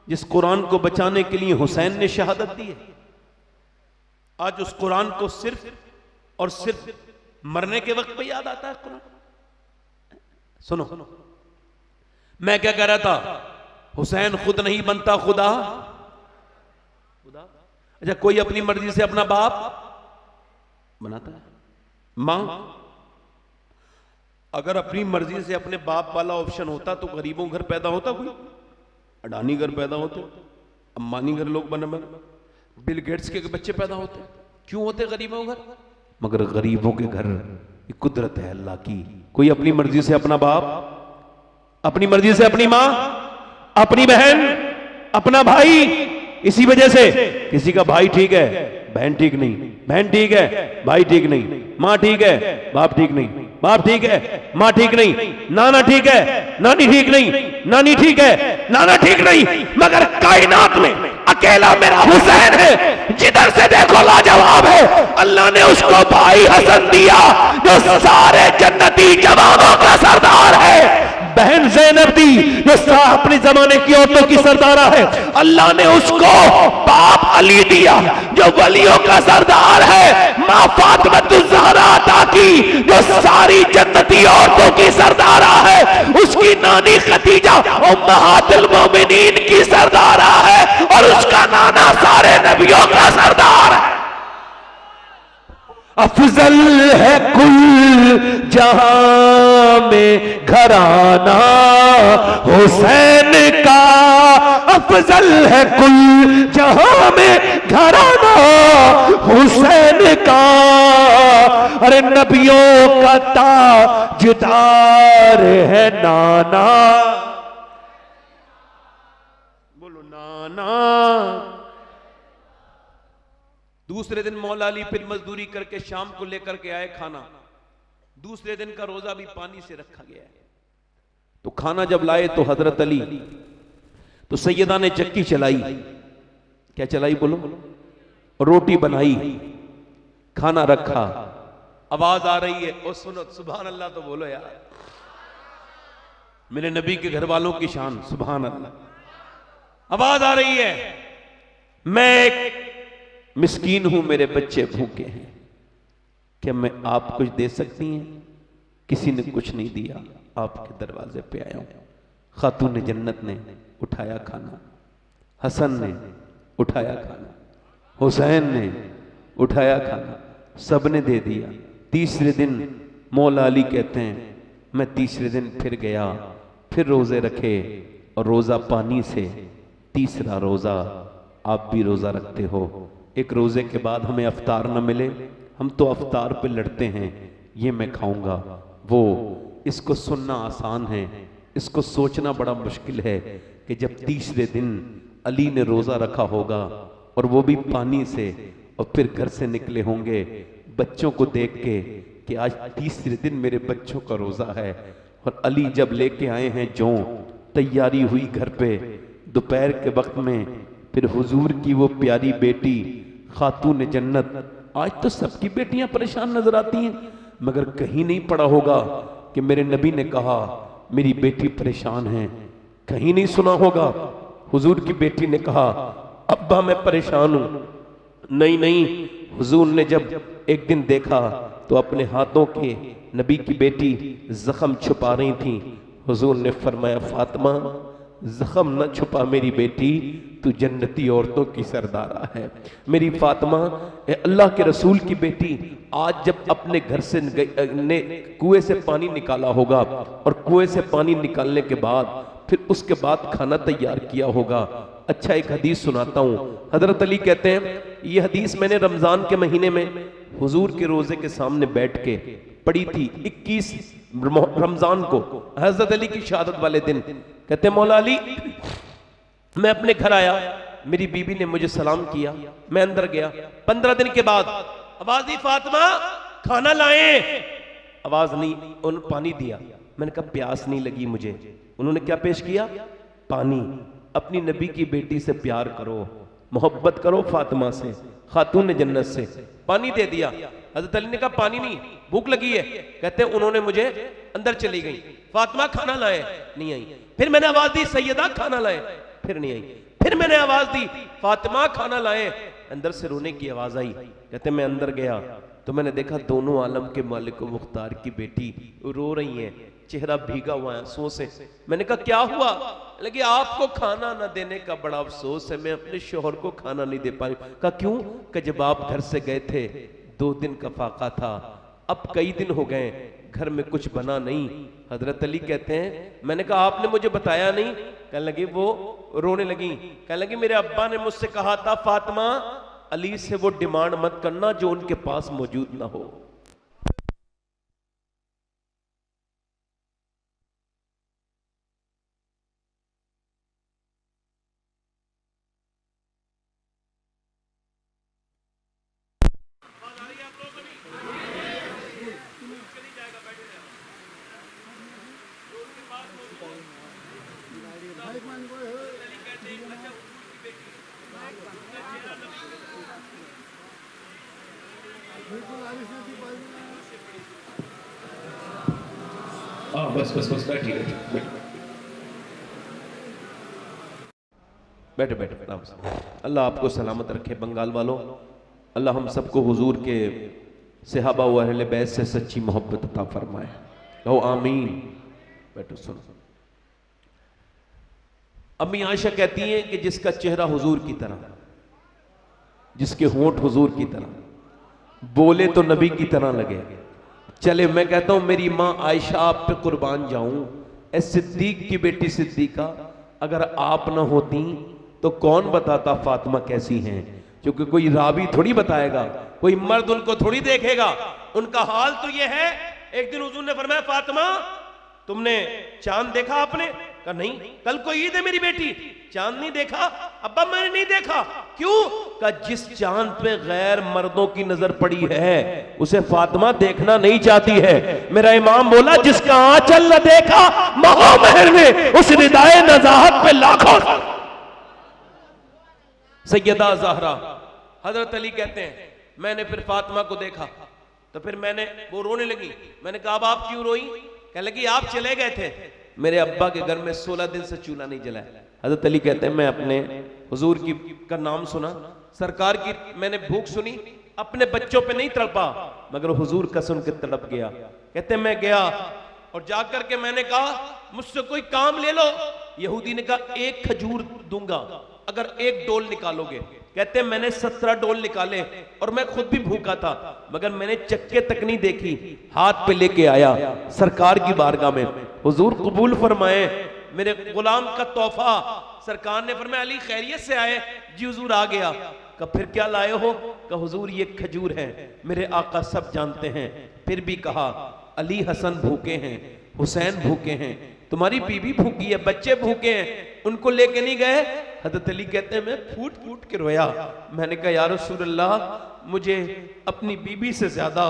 जिस कुरान को बचाने के लिए हुसैन ने शहादत दी है? आज उस कुरान को सिर्फ और सिर्फ मरने के वक्त पे याद आता है कुरान। सुनो, मैं क्या कह रहा था, हुसैन खुद नहीं बनता खुदा। अच्छा, कोई अपनी मर्जी से अपना बाप बनाता है? मां अगर अपनी मर्जी से अपने बाप वाला ऑप्शन होता तो गरीबों घर पैदा होता, कोई अडानी घर पैदा होते, अंबानी घर लोग बने, बिल गेट्स के बच्चे पैदा होते। क्यों होते गरीबों घर? मगर गरीबों के घर ये कुदरत है अल्लाह की। कोई अपनी मर्जी से अपना बाप, अपनी मर्जी से अपनी मां, अपनी बहन, अपना भाई। इसी वजह से किसी का भाई ठीक है, बहन ठीक नहीं, बहन ठीक है, भाई ठीक नहीं, मां ठीक है, बाप ठीक नहीं, बाप ठीक है, मां ठीक नहीं, नाना ठीक है, नानी ठीक नहीं, नानी ठीक है, नाना ठीक नहीं, मगर कायनात में अकेला मेरा हुसैन है, जिधर से देखो लाजवाब है। अल्लाह ने उसको भाई हसन दिया जो सारे जन्नती जवानों का सरदार है। बहन ज़ैनब दी जो अपने जमाने की औरतों की सरदारा है। अल्लाह ने उसको बाप अली दिया जो वलियों का सरदार है। मां फातिमा ज़हरा अता की जो सारी जन्नती औरतों की सरदारा है। उसकी नानी खदीजा उम्महातुल मोमिनीन की सरदारा है और उसका नाना सारे नबियों का सरदार है। अफजल है कुल जहां में घराना हुसैन का, अफजल है कुल जहां में घराना हुसैन का। अरे नबियों का ताजदार है नाना, बोलो नाना। दूसरे दिन मौला अली फिर मजदूरी करके शाम को लेकर के आए खाना। दूसरे दिन का रोजा भी पानी से रखा गया है। तो खाना जब लाए तो हजरत अली, तो सैयदा ने चक्की चलाई। क्या चलाई बोलो? रोटी बनाई, खाना रखा, आवाज आ रही है, ओ सुनो सुभान अल्लाह तो बोलो यार। मेरे नबी के घर वालों की शान, सुभान अल्लाह। आवाज आ रही है, मैं एक मिस्कीन हूं, मेरे बच्चे भूखे हैं, क्या मैं आप कुछ दे सकती हैं? किसी ने कुछ नहीं दिया, आपके दरवाजे पे आया हूं। खातून जन्नत ने उठाया खाना, हसन ने उठाया खाना, हुसैन ने उठाया खाना, सबने दे दिया। तीसरे दिन मौला अली कहते हैं मैं तीसरे दिन फिर गया, फिर रोजे रखे और रोजा पानी से। तीसरा रोजा आप भी रोजा रखते हो, एक रोजे के बाद हमें अफ्तार न मिले, हम तो अफ्तार पे लड़ते हैं, ये मैं खाऊंगा वो। इसको सुनना आसान है, इसको सोचना बड़ा मुश्किल है कि जब तीसरे दिन अली ने रोजा रखा होगा और वो भी पानी से, और फिर घर से निकले होंगे बच्चों को देख के कि आज तीसरे दिन मेरे बच्चों का रोजा है। और अली जब लेके आए हैं जौ, तैयारी हुई घर पे दोपहर के वक्त में, फिर हुजूर की वो प्यारी बेटी खातून जन्नत। आज तो सबकी बेटियां परेशान नजर आती हैं, मगर कहीं नहीं पड़ा होगा कि मेरे नबी ने कहा मेरी बेटी परेशान है। कहीं नहीं सुना होगा हुजूर की बेटी ने कहा अब्बा मैं परेशान हूं। नहीं नहीं, हुजूर ने जब एक दिन देखा तो अपने हाथों के नबी की बेटी जख्म छुपा रही थी। हुजूर ने फरमाया फातिमा जख्म न छुपा मेरी बेटी, तू जन्नती औरतों की सरदारा है। मेरी फातिमा अल्लाह के रसूल की बेटी, आज जब अपने घर से ने कुएं से पानी निकाला होगा और कुएं से पानी निकालने के बाद फिर उसके बाद खाना तैयार किया होगा। अच्छा एक हदीस सुनाता हूँ। हजरत अली कहते हैं ये हदीस मैंने रमजान के महीने में हुजूर के रोजे के सामने बैठ के पढ़ी थी, 21 रमजान को, हजरत अली की शहादत वाले दिन। कहते मौला अली मैं अपने घर आया, मेरी बीबी ने मुझे सलाम किया, मैं अंदर गया। 15 दिन के बाद आवाज दी फातिमा खाना लाए, आवाज नहीं। उन्होंने पानी दिया, मैंने कहा प्यास नहीं लगी मुझे। उन्होंने क्या पेश किया? पानी। अपनी नबी की बेटी से प्यार करो, मोहब्बत करो फातिमा से, खातून जन्नत से। पानी दे दिया। हजरत अली ने कहा पानी नहीं, भूख लगी है। कहते उन्होंने मुझे अंदर चली गई। फातिमा खाना लाए, नहीं आई। फिर मैंने आवाज दी सैयदा खाना लाए, फिर नहीं आई। फिर मैंने आवाज दी फातिमा खाना लाए, अंदर से रोने की आवाज आई। कहते मैं अंदर गया तो मैंने देखा दोनों आलम के मालिक व मुख्तार की बेटी रो रही है, चेहरा भीगा हुआ है आंसुओं से। मैंने कहा क्या हुआ? लेकिन आपको खाना ना देने का बड़ा अफसोस है, मैं अपने शोहर को खाना नहीं दे पाई। कहा क्यों? कि जब आप घर से गए थे 2 दिन का फाका था, अब कई दिन हो गए घर में कुछ बना नहीं। हजरत अली कहते हैं मैंने कहा आपने मुझे बताया नहीं। कहने लगी, वो रोने लगी, कहने लगी मेरे अब्बा ने मुझसे कहा था फातिमा अली से वो डिमांड मत करना जो उनके पास मौजूद ना हो। बस बैठिए, बैठे बैठे। अल्लाह आपको सलामत रखे बंगाल वालों। अल्लाह हम सबको हुजूर के सहाबा व अहले बैत से सच्ची मोहब्बत अता फरमाए। कहो आमीन। बैठो सुनो। अम्मी आयशा कहती हैं कि जिसका चेहरा हुजूर की तरह, जिसके होंठ हुजूर की तरह, बोले तो नबी की तरह लगे, चले। मैं कहता हूं मेरी मां आयशा आप पे कुर्बान जाऊं। ए सिद्दीक की बेटी सिद्दीका, अगर आप ना होती तो कौन बताता फातिमा कैसी हैं? क्योंकि कोई रावी थोड़ी बताएगा, कोई मर्द उनको थोड़ी देखेगा। उनका हाल तो ये है। एक दिन हुजूर ने फरमाया फातिमा तुमने चांद देखा? आपने कहा नहीं। कल को ईद है मेरी बेटी, चांद नहीं देखा? अब्बा मैंने नहीं देखा। क्यों? कहा जिस चांद पे गैर मर्दों की नजर पड़ी है उसे फातिमा देखना नहीं चाहती है। मेरा इमाम बोला जिसका आंचल न देखा महामहर ने उस रिदाए नजाहत पे लाखों। सैयदा ज़हरा हजरत अली कहते हैं मैंने फिर फातिमा को देखा तो फिर मैंने, वो रोने लगी। मैंने कहा अब आप क्यों रोई? कहने लगी आप चले गए थे, मेरे अब्बा के घर में 16 दिन से चूल्हा नहीं जला है। हजरत अली कहते हैं मैं अपने हुजूर की का नाम सुना, सरकार की मैंने भूख सुनी, अपने बच्चों पे नहीं तड़पा मगर हुजूर का सुन के तड़प गया। कहते मैं गया और जाकर के मैंने कहा मुझसे कोई काम ले लो। यहूदी ने कहा 1 खजूर दूंगा अगर 1 डोल निकालोगे। कहते मैंने 17 डोल निकाले और मैं खुद भी भूखा था मगर मैंने चक्के तक नहीं देखी, हाथ पे लेके आया सरकार की बारगाह में। हुजूर कबूल फरमाए मेरे गुलाम का तोहफा। सरकार ने फरमाया अली खैरियत से आए? जी हुजूर आ गया। कहा फिर क्या लाए हो? कहा हुजूर ये खजूर है, मेरे आका सब जानते हैं। फिर भी कहा अली हसन भूखे हैं, हुसैन भूखे हैं, तुम्हारी बीवी भूखी है, बच्चे भूखे हैं, उनको लेके नहीं गए? हजरत अली कहते हैं मैं फूट फूट के रोया। मैंने कहा या रसूल अल्लाह मुझे अपनी बीवी से ज्यादा,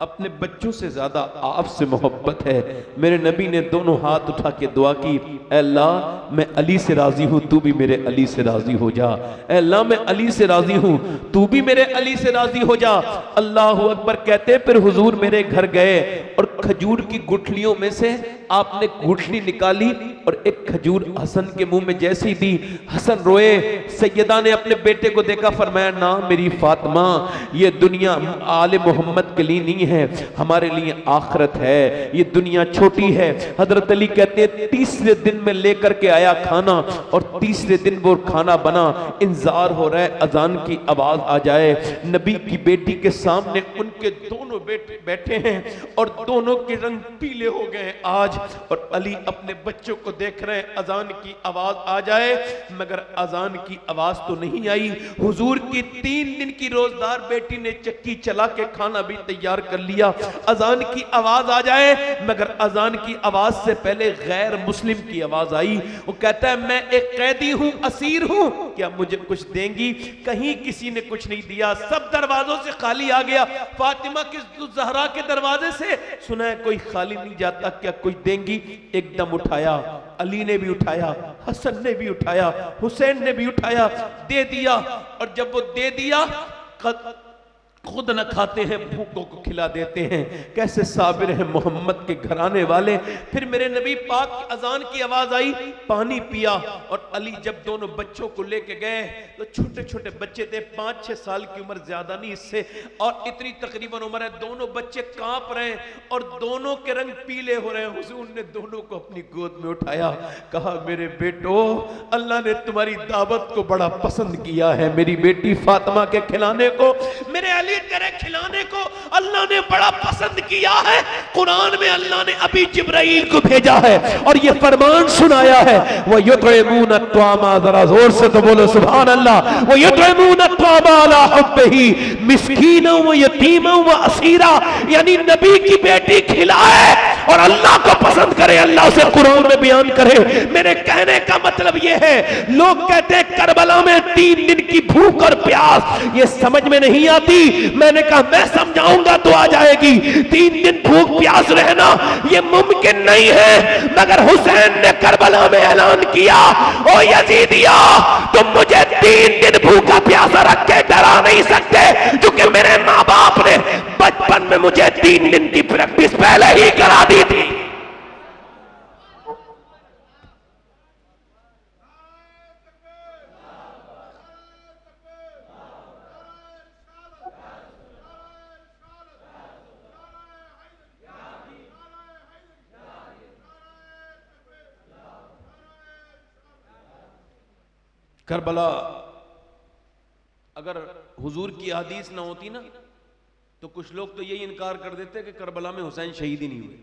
अपने बच्चों से ज्यादा आपसे मोहब्बत है। मेरे नबी ने दोनों हाथ उठा के दुआ की, ऐ अल्लाह मैं अली से राजी हूं, तू भी मेरे अली से राजी हो जा। ऐ अल्लाह मैं अली से राजी हूं, तू भी मेरे अली से राजी हो जा। अल्लाह अकबर कहते फिर हुजूर मेरे घर गए और खजूर की गुठलियों में से आपने गुठली निकाली और एक खजूर हसन के मुंह में जैसी दी, हसन रोए। सैयदा ने अपने बेटे को देखा, फरमाया ना मेरी फातिमा ये दुनिया आले मोहम्मद के लिए नहीं है, हमारे लिए आखिरत है, ये दुनिया छोटी है। हजरत अली कहते हैं तीसरे दिन में लेकर के आया खाना और तीसरे दिन वो खाना बना। इंतजार हो रहा है अजान की आवाज आ जाए। नबी की बेटी के सामने उनके दोनों बेटे बैठे हैं और दोनों के रंग पीले हो गए आज, और अली अपने बच्चों को देख रहे हैं अजान की आवाज आ जाए मगर अजान की आवाज तो नहीं आई। हुजूर की 3 दिन की रोजदार बेटी ने चक्की चला के खाना भी तैयार कर लिया। अजान की आवाज आ जाए मगर अजान की आवाज से पहले गैर मुस्लिम की आवाज आई। वो कहता है मैं एक कैदी हूं, असीर हूं, क्या मुझे कुछ देंगी? कहीं किसी ने कुछ नहीं दिया, सब दरवाजों से खाली आ गया। फातिमा की ज़हरा के दरवाजे से सुना है कोई खाली नहीं जाता, क्या कोई देंगी? एकदम उठाया अली ने भी उठाया, हसन ने भी उठाया, हुसैन ने भी उठाया, दे दिया। और जब वो दे दिया, खुद न खाते हैं, भूखों को खिला देते हैं। कैसे साबिर है मोहम्मद के घराने वाले। फिर मेरे नबी पाक की अजान की आवाज आई, पानी पिया। और अली जब दोनों बच्चों को लेके गए तो छोटे छोटे बच्चे थे, 5-6 साल की उम्र, ज्यादा नहीं इससे, और इतनी तकरीबन उम्र है। दोनों बच्चे कांप रहे हैं और दोनों के रंग पीले हो रहे हैं। हुजूर ने दोनों को अपनी गोद में उठाया, कहा मेरे बेटो, अल्लाह ने तुम्हारी दावत को बड़ा पसंद किया है। मेरी बेटी फातिमा के खिलाने को, मेरे अली तेरे खिलाने को अल्लाह ने बड़ा पसंद किया है। कुरान में अल्लाह ने अभी जिब्राइल को भेजा है और ये फरमान सुनाया है, वो युतइमून अत्वामा, जरा जोर से तो बोलो सुभान अल्लाह, वो युतइमून अत्वामा अला हुब्बिही मिस्कीना व यतीमा व असीरा। यानी नबी की बेटी खिलाए और अल्लाह को पसंद करे, अल्लाह उसे कुरान में बयान करे। मेरे कहने का मतलब ये है, लोग कहते हैं करबला में 3 दिन की भूख और प्यास, ये समझ में नहीं आती। मैंने कहा मैं समझाऊंगा तो आ जाएगी। 3 दिन भूख प्यास रहना ये मुमकिन नहीं है, मगर हुसैन ने करबला में ऐलान किया, ओ यजीदिया, तुम मुझे 3 दिन भूखा प्यासा रख के डरा नहीं सकते, क्योंकि मेरे माँ बाप ने बचपन में मुझे 3 दिन की प्रैक्टिस पहले ही करा दी थी। करबला, अगर हुजूर की हदीस ना होती ना, तो कुछ लोग तो यही इनकार कर देते कि करबला में हुसैन शहीद ही नहीं हुए।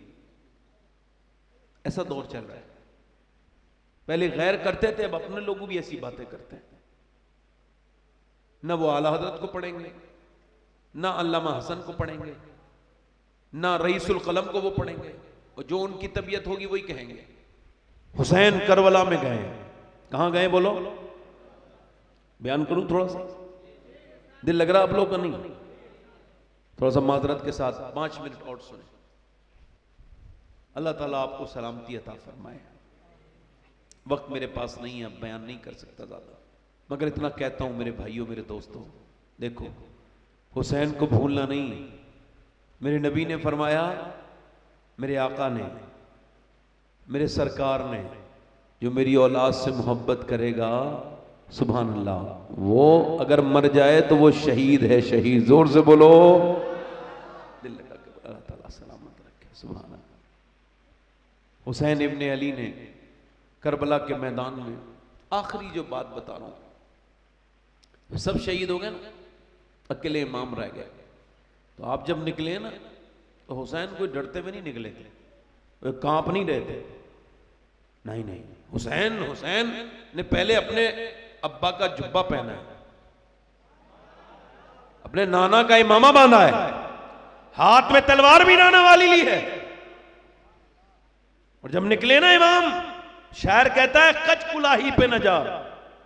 ऐसा दौर चल रहा है। पहले गैर करते थे, अब अपने लोग भी ऐसी बातें करते हैं। न वो आला हजरत को पढ़ेंगे, ना अल्लामा हसन को पढ़ेंगे, ना रईसुल कलम को वो पढ़ेंगे, और जो उनकी तबीयत होगी वही कहेंगे। हुसैन करबला में गए। कहां गए बोलो? बयान करूं थोड़ा सा? दिल लग रहा आप लोग का? नहीं, थोड़ा सा माजरत के साथ 5 मिनट और सुने। अल्लाह ताला आपको सलामती अता फरमाए। वक्त मेरे पास नहीं है, अब बयान नहीं कर सकता ज्यादा, मगर इतना कहता हूं मेरे भाइयों, मेरे दोस्तों, देखो हुसैन को भूलना नहीं। मेरे नबी ने फरमाया, मेरे आका ने, मेरे सरकार ने, जो मेरी औलाद से मोहब्बत करेगा, सुभान अल्लाह, वो अगर मर जाए तो वो शहीद है। शहीद, जोर से बोलो, दिल लगा के अल्लाह ताला सलामत रखे। सुभान अल्लाह। हुसैन इब्ने अली ने करबला के मैदान में, आखिरी जो बात बता रहा हूं, सब शहीद हो गए ना, अकेले इमाम रह गए। तो आप जब निकले ना, तो हुसैन कोई डरते हुए नहीं निकले थे, वे कांप नहीं रहे थे। नहीं नहीं, हुसैन ने पहले अपने अब्बा का जुब्बा पहना है, अपने नाना का इमामा बांधा है, हाथ में तलवार भी नाना वाली ली है। और जब निकले ना इमाम, शायर कहता है, कच कुलाही पे न जा,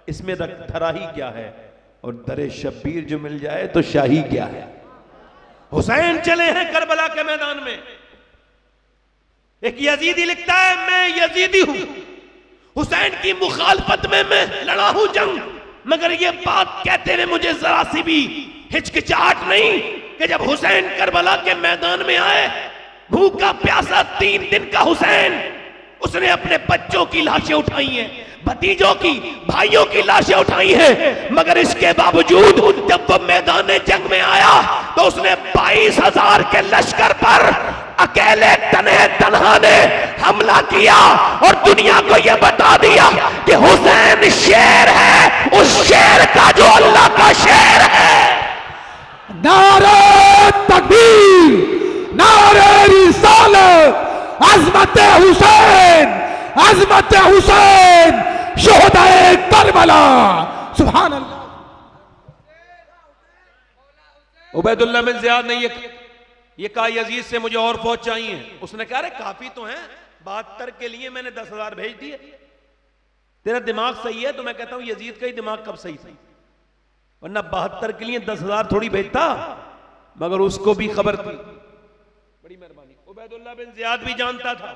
इसमें धराही क्या है, और दरे शब्बीर जो मिल जाए तो शाही क्या है। हुसैन चले हैं करबला के मैदान में। एक यजीदी लिखता है, मैं यजीदी हूं, हुसैन की मुखालफत में मैं लड़ा हूं जंग, मगर ये बात कहते हुए मुझे जरा सी भी हिचकिचाहट नहीं कि जब हुसैन करबला के मैदान में आए, भूखा प्यासा 3 दिन का हुसैन, उसने अपने बच्चों की लाशें उठाई हैं, भतीजों की, भाइयों की लाशें उठाई हैं, मगर इसके बावजूद जब वो मैदान जंग में आया तो उसने 22,000 के लश्कर पर अकेले तन्हा ने हमला किया और दुनिया को यह बता दिया कि हुसैन शेर है, उस शेर का जो अल्लाह का शेर है। नारे तकबीर, नारे रिसालत, अज़मत हुसैन, अज़मत हुसैन, शोहदाए करबला, सुभान अल्लाह। उबैदुल्लाह बिन ज़ियाद ने ये कहा, यजीद से मुझे और फौज चाहिए। उसने कहा, अरे काफी तो हैं, 72 के लिए मैंने 10,000 भेज दिए। तेरा दिमाग सही है तो मैं कहता हूं यजीद का ही दिमाग कब सही था, वरना 72 के लिए 10,000 थोड़ी भेजता, मगर उसको भी खबर थी। बड़ी मेहरबानी। उबैदुल्लाह बिन ज़ियाद भी जानता था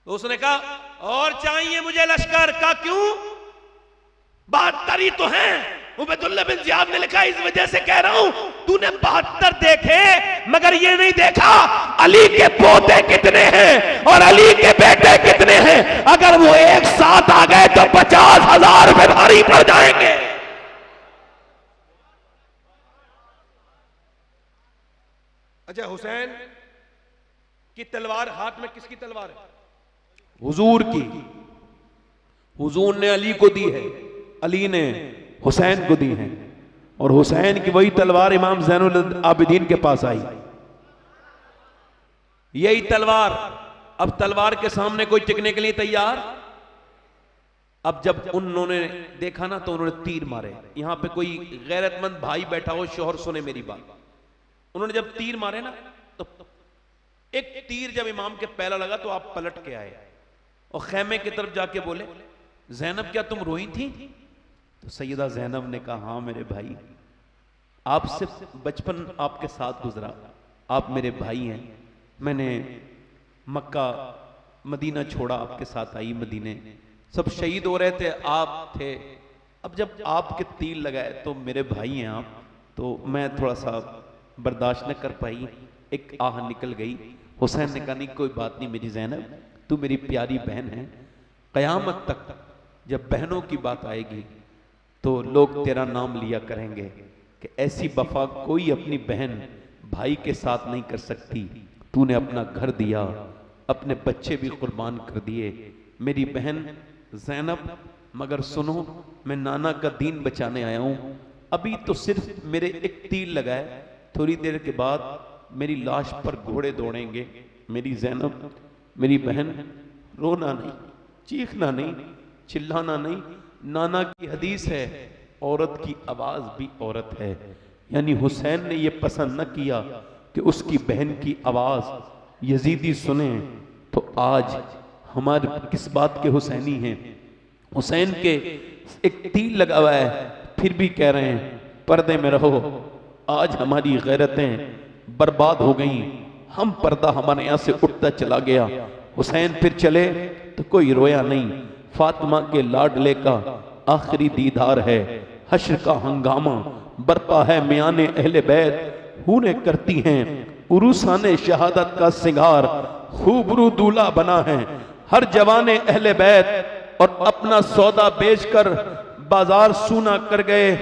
तो उसने कहा और चाहिए मुझे लश्कर का, क्यों? 72 ही तो हैं। उबैदुल्लाह बिन ज़ियाद ने लिखा इस वजह से कह रहा हूं, तूने 72 देखे मगर ये नहीं देखा अली के पोते कितने हैं और अली के बेटे कितने हैं। अगर वो एक साथ आ गए तो 50,000 पे भारी पड़ जाएंगे। अच्छा, हुसैन की तलवार हाथ में किसकी तलवार है? हुजूर की। हुजूर ने अली को दी है, अली ने हुसैन को दी है, और हुसैन की वही तलवार इमाम ज़ैनुल आबिदीन के पास आई। यही तलवार, अब तलवार के सामने कोई टिकने के लिए तैयार? अब जब उन्होंने देखा ना तो उन्होंने तीर मारे। यहां पे कोई गैरतमंद भाई बैठा हो, शोहर सुने मेरी बात। उन्होंने जब तीर मारे ना तो एक तीर जब इमाम के पहला लगा तो आप पलट के आए और खैमे की तरफ जाके बोले, ज़ैनब क्या तुम रोई थी? तो सैयदा ज़ैनब ने कहा, हाँ मेरे भाई, आपसे बचपन आपके साथ गुजरा, आप मेरे भाई हैं। मैंने मक्का मदीना छोड़ा, आपके साथ आई मदीने, सब शहीद हो रहे थे, आप थे। अब जब आपके तीर लगाए तो मेरे भाई हैं आप, तो मैं थोड़ा सा बर्दाश्त न कर पाई, एक आह निकल गई। हुसैन ने कहा, नहीं कोई बात नहीं मेरी ज़ैनब, तू मेरी प्यारी बहन है। क़यामत तक जब बहनों की बात आएगी तो लोग तेरा नाम लिया करेंगे कि ऐसी वफा कोई अपनी बहन भाई के साथ नहीं कर सकती। तूने अपना घर दिया, अपने बच्चे भी कुर्बान कर दिए मेरी बहन ज़ैनब। मगर सुनो, मैं नाना का दीन बचाने आया हूँ। अभी तो सिर्फ मेरे एक तीर लगाए, थोड़ी देर के बाद मेरी लाश पर घोड़े दौड़ेंगे। मेरी ज़ैनब, मेरी बहन, रोना नहीं, चीखना नहीं, चिल्लाना नहीं। नाना की हदीस है, औरत की आवाज भी औरत है। यानी हुसैन ने यह पसंद न किया कि उसकी बहन की आवाज यजीदी सुने। तो आज हमारे किस बात के हुसैनी हैं? हुसैन के एक तीर लगा हुआ है, फिर भी कह रहे हैं पर्दे में रहो। आज हमारी गैरतें बर्बाद हो गई, हम पर्दा हमारे यहाँ से उठता चला गया। हुसैन फिर चले तो कोई रोया नहीं। फातिमा के लाडले का आखिरी दीदार है, हश्र का हंगामा बरपा है मियाने अहले बैत, हूने करती हैं उरूसाने शहादत का सिंगार। खूबरू दूल्हा बना है हर जवाने अहले बैत, और अपना सौदा बेचकर बाजार सूना कर गए।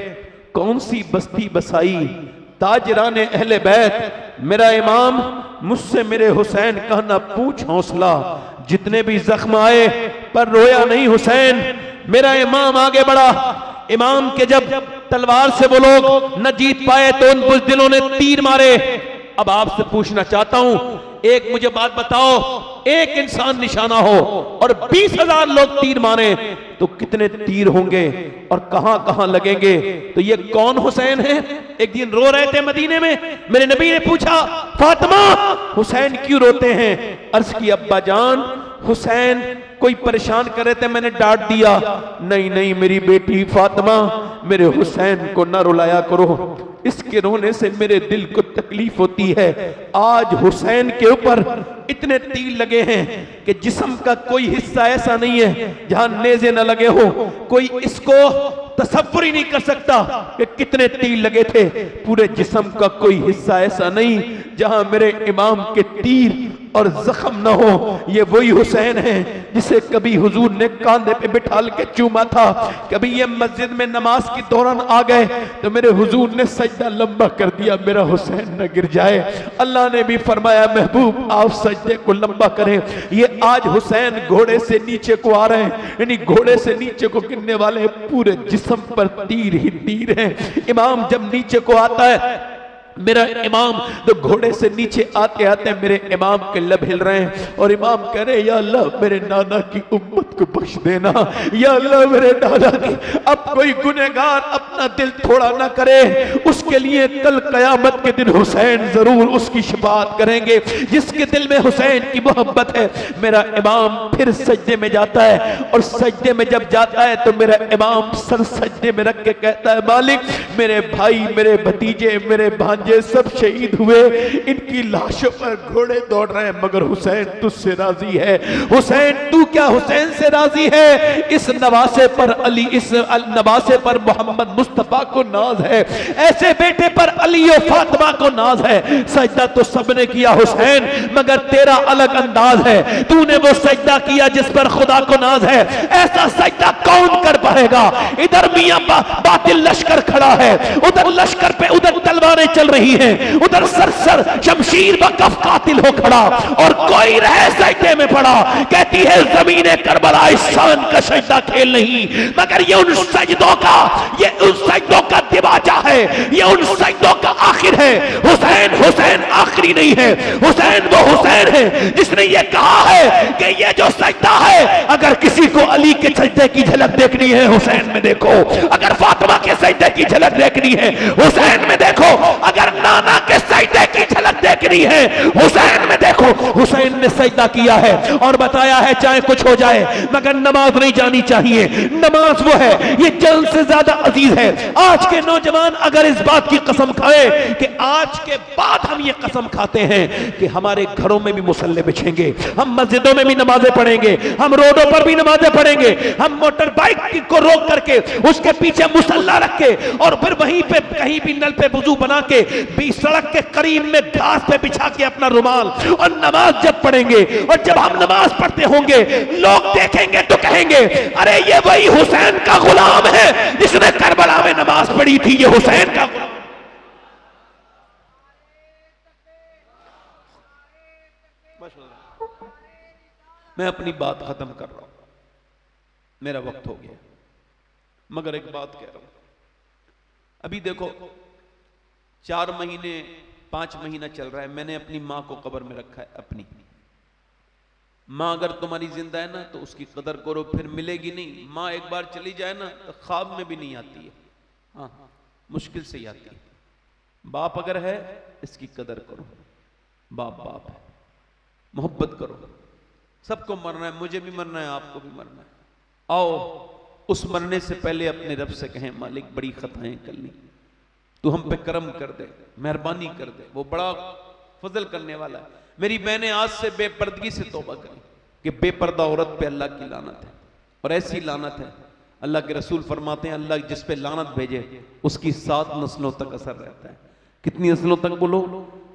कौन सी बस्ती बसाई ताजराने अहले बैत। मेरा इमाम मुझसे मेरे हुसैन का ना पूछ हौसला, जितने भी जख्म आए पर रोया नहीं हुसैन। मेरा इमाम आगे बढ़ा। इमाम के जब तलवार से वो लोग न जीत पाए तो उन बुज़दिलों ने तीर मारे। अब आपसे पूछना चाहता हूं, एक मुझे बात बताओ, एक इंसान निशाना हो और 20,000 लोग तीर मारे तो कितने तीर होंगे और कहां कहां लगेंगे? तो ये कौन हुसैन है? एक दिन रो रहे थे मदीने में, मेरे नबी ने पूछा, फातिमा हुसैन क्यों रोते हैं? अर्ज की, अब्बा जान हुसैन कोई परेशान कर रहे थे, मैंने डांट दिया। नहीं नहीं मेरी बेटी फातिमा, मेरे हुसैन को ना रुलाया करो, इसके रोने से मेरे दिल को तकलीफ होती है। आज हुसैन के ऊपर इतने तीर लगे हैं कि जिस्म का कोई हिस्सा ऐसा नहीं है जहां नेज़े न लगे हो। कोई इसको तसव्वुर ही नहीं कर सकता कि कितने तीर लगे थे। पूरे जिस्म का कोई हिस्सा ऐसा नहीं जहां मेरे इमाम के तीर और जख्म न हो। ये वही हुसैन है जिसे कभी हुजूर ने कांधे पे बिठाल के चूमा था। कभी ये मस्जिद में नमाज के दौरान आ गए तो मेरे हुजूर ने सजदा लंबा कर दिया, मेरा हुसैन न गिर जाए। अल्लाह ने भी फरमाया, महबूब आप सजदे को लंबा करें। ये आज हुसैन घोड़े से नीचे को आ रहे हैं, यानी घोड़े से नीचे को गिरने वाले पूरे जिस्म पर तीर ही तीर हैं। इमाम जब नीचे को आता है, मेरा इमाम तो घोड़े से नीचे आते आते मेरे इमाम के लब हिल रहे हैं और इमाम कह रहे, या अल्लाह मेरे नाना की उम्मत को बख्श देना, या अल्लाह मेरे नाना की, अब कोई गुनहगार अपना दिल थोड़ा ना करे, उसके लिए कल कयामत के दिन हुसैन जरूर उसकी शफाअत करेंगे। जिसके दिल में हुसैन की मोहब्बत है, मेरा इमाम फिर सजदे में जाता है और सजदे में जब जाता है तो मेरा इमाम सर सजदे में रख के कहता है, मालिक मेरे भाई, मेरे भतीजे, मेरे भांजे सब शहीद हुए, इनकी लाशों पर घोड़े दौड़ रहे हैं, मगर हुसैन तुझसे राजी है। हुसैन तू क्या हुसैन से राजी है? इस नवासे पर अली, इस नवासे पर मोहम्मद मुस्तफा को नाज है, ऐसे बेटे पर अली और फातिमा को नाज है। सजदा तो सबने किया हुसैन, मगर तेरा अलग अंदाज है। तूने वो सजदा किया जिस पर खुदा को नाज है, ऐसा सजदा कौन कर पाएगा? इधर मियां बातिल लश्कर खड़ा है, उधर लश्कर पे उधर तलवारें चल रही हैं, उधर सरसर शमशीर व कफ कातिल हो खड़ा, और कोई रह सजदे में पड़ा। कहती है ज़मीने करबला इस शान का सजदा खेल नहीं, मगर ये उन सजदों का, ये उन सजदों का दिवाजा है, ये उन सजदों का आखिर है। हुसैन हुसैन आखिरी नहीं है, हुसैन वो हुसैन है जिसने ये कहा है कि ये जो सजदा है, अगर किसी को अली के सजदे की झलक देखनी है हुसैन में देखो, अगर फातिमा के सजदे की झलक देखनी है हुसैन में देखो, अगर नाना के सजदे की झलक देखनी है हुसैन में देखो। हुसैन ने सजदा किया है और बताया है चाहे कुछ हो जाए मगर नमाज नहीं जानी चाहिए। नमाज वो है, ये जान से ज्यादा अजीज है। आज के नौजवान अगर इस बात की कसम खाए कि आज के बाद हम ये कसम खाते हैं कि हमारे घरों में भी मुसल्ले बिछेंगे, हम मस्जिदों में भी नमाजें पढ़ेंगे, हम रोडों पर भी नमाजें पढ़ेंगे, हम मोटर बाइक को रोक करके उसके पीछे मुसल्ला रख के और फिर वहीं पे कहीं भी नल पे वुजू बना के बीच सड़क के करीब में घास पे बिछा के अपना रुमाल और नमाज जब पढ़ेंगे, और जब हम नमाज पढ़ते होंगे लोग देखेंगे तो कहेंगे अरे ये वही हुसैन का गुलाम है जिसने करबला में नमाज पढ़ी थी, ये हुसैन का गुलाम। मैं अपनी बात खत्म कर रहा हूं, मेरा वक्त हो गया, मगर एक बात कह रहा हूं। अभी देखो 4 महीने 5 महीना चल रहा है, मैंने अपनी मां को कब्र में रखा है। अपनी मां अगर तुम्हारी जिंदा है ना तो उसकी कदर करो, फिर मिलेगी नहीं। मां एक बार चली जाए ना तो ख्वाब में भी नहीं आती है, हाँ मुश्किल से ही आती है। बाप अगर है इसकी कदर करो, बाप बाप है, मोहब्बत करो। सबको मरना है, मुझे भी मरना है, आपको भी मरना है। आओ उस मरने से पहले अपने रब से कहें मालिक बड़ी खताएं कर ली, तू हम पे करम कर दे, मेहरबानी कर दे, वो बड़ा फजल करने वाला है। मेरी बहनें आज से बेपर्दगी से तौबा करें कि बेपर्दा औरत पे अल्लाह की लानत है, और ऐसी लानत है अल्लाह के रसूल फरमाते हैं अल्लाह जिस पे लानत भेजे उसकी 7 नस्लों तक असर रहता है। कितनी नस्लों तक बोलो?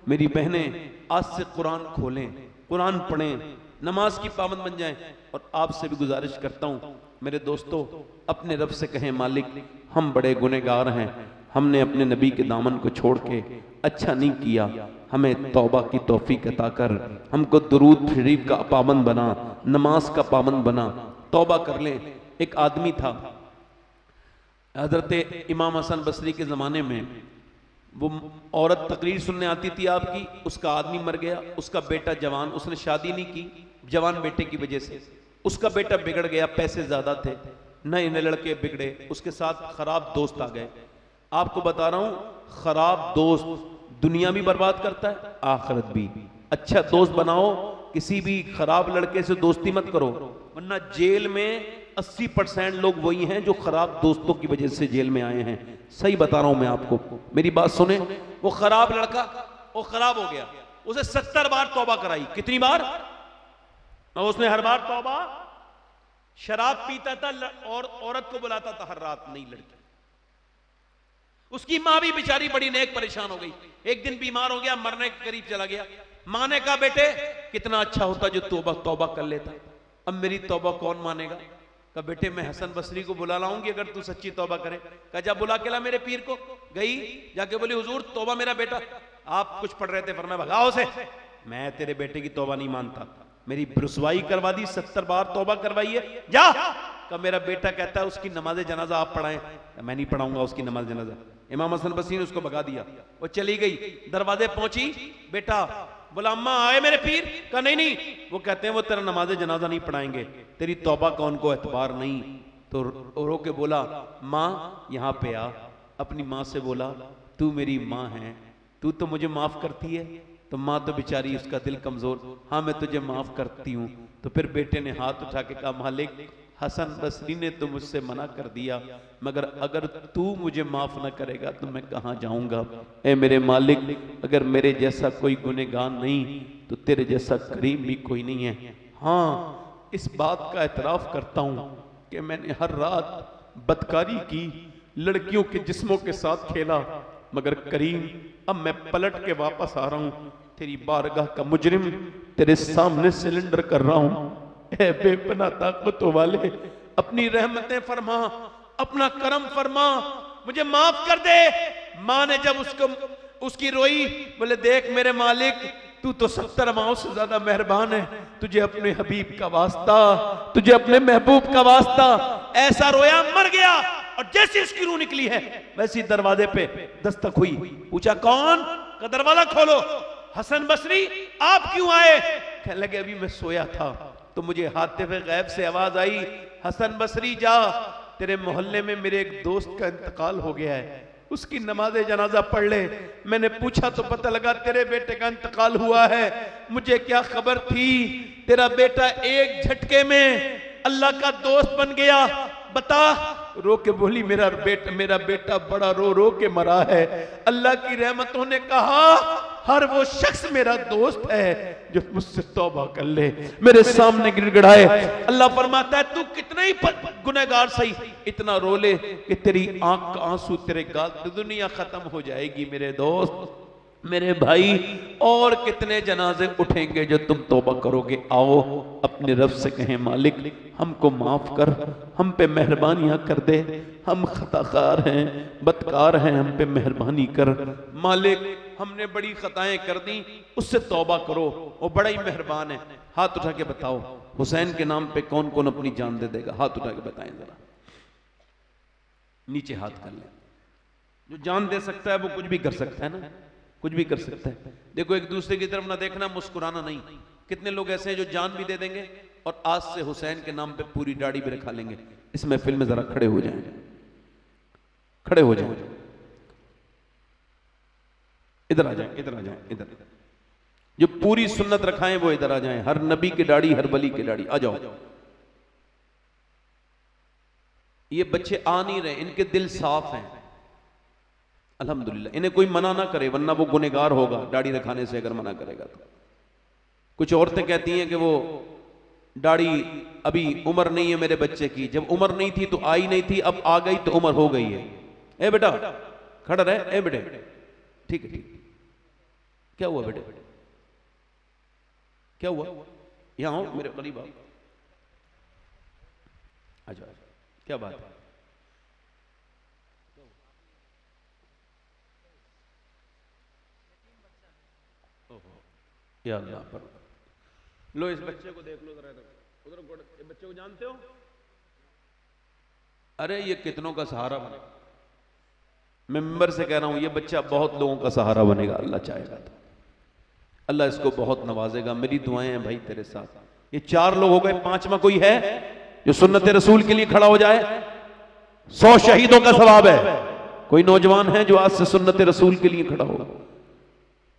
मेरी बहनें आज से कुरान खोलें, कुरान पढ़ें, नमाज की पाबंद बन जाएं। और आपसे भी गुजारिश करता हूं मेरे दोस्तों, अपने रब से कहें मालिक हम बड़े गुनहगार हैं, हमने अपने नबी के दामन को छोड़ के अच्छा नहीं किया, हमें तौबा की तौफीक अता कर, हमको दुरूद शरीफ का पाबंद बना, नमाज का पाबंद बना, तौबा कर लें। एक आदमी था, हजरत इमाम हसन बसरी के ज़माने में, वो औरत तकरीर सुनने आती थी आपकी, उसका आदमी मर गया, उसका बेटा जवान, उसने शादी नहीं की जवान बेटे की वजह से, उसका बेटा बिगड़ गया, पैसे ज़्यादा थे, नए नए लड़के बिगड़े, उसके साथ ख़राब दोस्त आ गए। आपको बता रहा हूँ ख़राब दोस्त दुनिया भी बर्बाद करता है, आखिरत भी। अच्छा दोस्त बनाओ, किसी भी खराब लड़के से दोस्ती मत करो, वरना जेल में 80% लोग वही हैं जो खराब दोस्तों की वजह से जेल में आए हैं। सही बता रहा हूं मैं आपको, मेरी बात सुने। वो खराब लड़का वो खराब हो गया, उसे 70 बार तौबा कराई। कितनी बार? और उसने हर बार तौबा, शराब पीता था और औरत को बुलाता था हर रात, नई लड़की। उसकी मां भी बेचारी बड़ी नेक परेशान हो गई। एक दिन बीमार हो गया, मरने के करीब चला गया। मां ने कहा बेटे कितना अच्छा होता जो तौबा कर लेता, अब मेरी तौबा कौन मानेगा? कहा बेटे मैं हसन बसरी को बुला लाऊंगी अगर तू सच्ची तौबा करे। कहा जा बुला के ला मेरे पीर को। गई, जाके बोली हुजूर तौबा मेरा बेटा, आप कुछ पढ़ रहे थे, फरमाया भगाओ से, मैं तेरे बेटे की तौबा नहीं मानता, मेरी रुसवाई करवा दी, 70 बार तौबा करवाई है, जा। कहा मेरा बेटा कहता है उसकी नमाज जनाजा आप पढ़ाएं। मैं नहीं पढ़ाऊंगा उसकी नमाज जनाजा। इमाम हसन बसरी ने उसको भगा दिया, वो चली गई, दरवाजे पहुंची, बेटा बोला अम्मा आए मेरे पीर? कहा नहीं नहीं, वो कहते हैं वो तेरा नमाज जनाजा नहीं पढ़ाएंगे, तेरी तौबा का उनको एतबार नहीं। तो रो के बोला माँ यहाँ पे आ, अपनी माँ से बोला तू मेरी माँ है, तू तो मुझे माफ करती है। तो माँ तो बेचारी उसका दिल कमजोर, हाँ मैं तुझे माफ करती हूँ। तो फिर बेटे ने हाथ उठा के कहा मालिक हसन बसरी ने तो मुझसे मना कर दिया, मगर अगर तू मुझे माफ न करेगा तो मैं कहाँ जाऊंगा। ए मेरे मालिक, अगर मेरे जैसा कोई गुनहगार नहीं तो तेरे जैसा करीम भी कोई नहीं है। हाँ, इस बात का एतराफ़ करता हूँ कि मैंने हर रात बदकारी की, लड़कियों के जिस्मों के साथ खेला, मगर करीम अब मैं पलट के वापस आ रहा हूँ, तेरी बारगाह का मुजरिम तेरे सामने सिलेंडर कर रहा हूँ। ए बेपनाह ताकतों वाले, अपनी रहमतें फरमा, अपना करम फरमा, मुझे माफ कर दे। माँ ने जब उसकी रोई, बोले देख मेरे मालिक, तू तो 70 माओं से ज्यादा मेहरबान है, तुझे अपने हबीब का वास्ता, तुझे अपने महबूब का वास्ता। ऐसा रोया, मर गया। और जैसे उसकी रूह निकली है वैसी दरवाजे पे दस्तक हुई। पूछा कौन? का दरवाजा खोलो। हसन बसरी आप क्यों आए? कहने लगे अभी मैं सोया था तो मुझे हातिफ़े गैब से आवाज आई, हसन बसरी जा, तेरे मोहल्ले में मेरे एक दोस्त का इंतकाल हो गया है, उसकी नमाज़े जनाजा पढ़ ले। मैंने पूछा तो पता लगा तेरे बेटे का इंतकाल हुआ है। मुझे क्या खबर थी, तेरा बेटा एक झटके में अल्लाह का दोस्त बन गया। बता। रो के बोली मेरा बेटा बड़ा रो रो के मरा है। अल्लाह की रहमतों ने कहा हर वो शख्स मेरा दोस्त है जो मुझसे तौबा कर ले, मेरे सामने गिड़गिड़ाए। अल्लाह फरमाता है तू कितना ही गुनहगार सही, इतना रो ले कि तेरी आंख का आंसू तेरे गाल, दुनिया खत्म हो जाएगी। मेरे दोस्त, मेरे भाई, और कितने जनाजे उठेंगे जो तुम तौबा करोगे। आओ अपने रब से कहें मालिक हमको माफ कर, हम पे मेहरबानियां कर दे, हम खताकार हैं, बदकार हैं, हम पे मेहरबानी कर। मालिक हमने बड़ी खताएं कर दी, उससे तौबा करो, वो बड़ा ही मेहरबान है। हाथ उठा के बताओ हुसैन के नाम पे कौन कौन अपनी जान दे देगा? हाथ उठा के बताएं जरा, नीचे हाथ कर ले। जो जान दे सकता है वो कुछ भी कर सकता है ना, कुछ भी कर सकता है। देखो एक दूसरे की तरफ ना देखना, मुस्कुराना नहीं। कितने लोग ऐसे हैं जो जान भी दे देंगे और आज से हुसैन के नाम पे पूरी दाढ़ी भी रखा लेंगे। इस महफिल में जरा खड़े हो जाएं, खड़े हो जाएं, इधर आ जाएं, इधर आ जाएं, इधर। जो पूरी सुन्नत रखाएं वो इधर आ जाएं। हर नबी की दाढ़ी, हर वली की दाढ़ी। आ जाओ। ये बच्चे आ नहीं रहे, इनके दिल साफ हैं अल्हम्दुलिल्लाह। इन्हें कोई मना ना करे, वरना वो गुनहगार होगा दाढ़ी रखाने से अगर मना करेगा तो। कुछ औरतें कहती हैं कि वो दाढ़ी अभी उम्र नहीं है मेरे बच्चे की, जब उम्र नहीं थी तो आई नहीं थी, अब आ गई तो उम्र हो गई है। ए बेटा खड़ा रहे, ए बेटे, ठीक है ठीक। क्या हुआ बेटे, क्या हुआ? यहां आओ मेरे करीब आओ। अच्छा क्या बात है? या अल्लाह पर लो, इस बच्चे को देख लो जरा, उधर बच्चे को जानते हो? अरे ये कितनों का सहारा बनेगा। मैं मेंबर से कह रहा हूं ये बच्चा बहुत लोगों का सहारा बनेगा, अल्लाह चाहेगा तो। अल्लाह इसको बहुत नवाजेगा। मेरी दुआएं हैं भाई तेरे साथ। ये 4 लोग हो गए, 5वां कोई है जो सुन्नत रसूल के लिए खड़ा हो जाए? 100 शहीदों का सवाब है। कोई नौजवान है जो आज से सुन्नत रसूल के लिए खड़ा हो?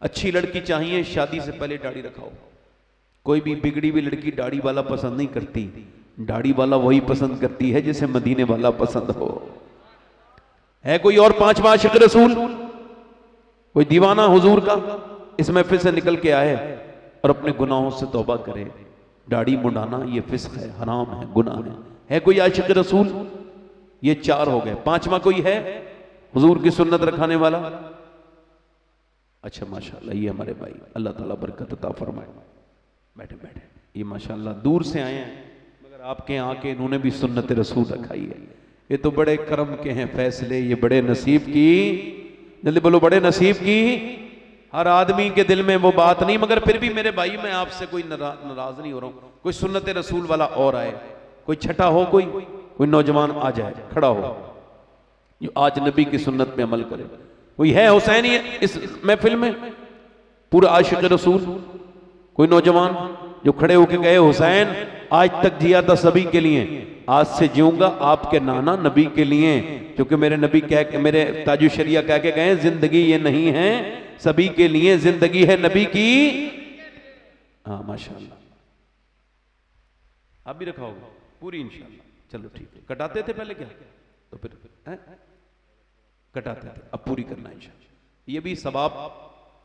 अच्छी लड़की चाहिए, शादी से पहले दाढ़ी रखाओ। कोई भी बिगड़ी हुई लड़की दाढ़ी वाला पसंद नहीं करती, दाढ़ी वाला वही पसंद करती है जिसे मदीने वाला पसंद हो। है कोई और 5वां आशिक रसूल? कोई दीवाना हुजूर का इस महफिल से निकल के आए और अपने गुनाहों से तौबा करे? दाढ़ी मुंडाना ये फिस्क है, हराम है, गुनाह है। है कोई आशिक रसूल? ये 4 हो गए। 5वां कोई है हुजूर की सुन्नत रखाने वाला? अच्छा माशाल्लाह, ये हमारे भाई, अल्लाह ताला बरकत अता फरमाए। बैठे बैठे, ये माशाल्लाह दूर से आए हैं मगर आपके यहाँ आके इन्होंने भी सुन्नत रसूल रखाई है। ये तो बड़े करम के हैं फैसले, ये बड़े नसीब की, जल्दी बोलो, बड़े नसीब की। हर आदमी के दिल में वो बात नहीं, मगर फिर भी मेरे भाई मैं आपसे कोई नाराज नहीं हो रहा हूँ। कोई सुन्नत रसूल वाला और आए, कोई छठा हो, कोई नौजवान आ जाए, खड़ा हो, जो आज नबी की सुन्नत पे अमल करे। कोई है हुसैनी इस महफिल में? पूरा आशिक रसूल? कोई नौजवान जो खड़े होके गए हुसैन आज तक जिया था सभी के लिए, आज से जीऊंगा आपके नाना नबी के लिए, क्योंकि मेरे नबी मेरे ताजु शरिया कह के गए जिंदगी ये नहीं है सभी के लिए, जिंदगी है नबी की। हाँ माशाल्लाह, आप भी रखा होगा पूरी इंशाल्लाह। चलो ठीक है। कटाते थे पहले क्या? तो फिर कटाते थे, अब पूरी करना इंशाअल्लाह। ये भी सवाब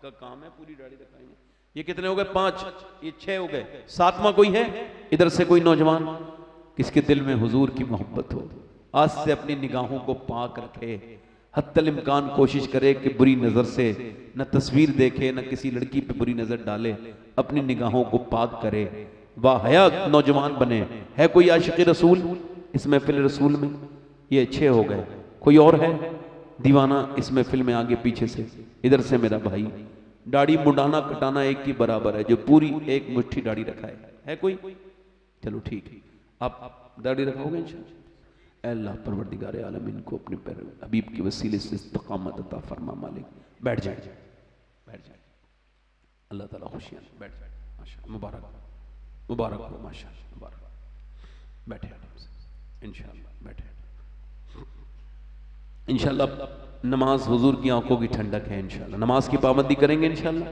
का काम है, पूरी दाढ़ी रखाएंगे। ये कितने हो गए? 5, ये 6 हो गए। 7वां कोई है इधर से? कोई नौजवान किसके दिल में हुजूर की मोहब्बत हो, आज से अपनी निगाहों को पाक रखे, हत्तल इम्कान कोशिश करे कि बुरी नजर से न तस्वीर देखे, न किसी लड़की पे बुरी नजर डाले, अपनी निगाहों को पाक करे, बाहया नौजवान बने। है कोई आशिक रसूल इस महफिल रसूल में? ये 6 हो गए। कोई और है दीवाना इस महफिल में आगे पीछे से? इधर से मेरा भाई, दाढ़ी मुंडाना कटाना एक ही बराबर है, जो पूरी एक मुट्ठी दाढ़ी रखा है कोई? चलो ठीक है, आप दाढ़ी रखोगे इंशाअल्लाह। अल्लाह परवरदिगार आलमीन को अपने पैर हबीब के वसीले से इस्तकामत अता फरमा मालिक। बैठ जाए, बैठ जाए, अल्लाह ताला खुशियां। बैठ जाए, माशा मुबारक मुबारक हो, माशा मुबारक। बैठे इंशाअल्लाह, बैठे इंशाअल्लाह। नमाज हुजूर की आंखों की ठंडक है इंशाअल्लाह। नमाज की पाबंदी करेंगे इंशाअल्लाह।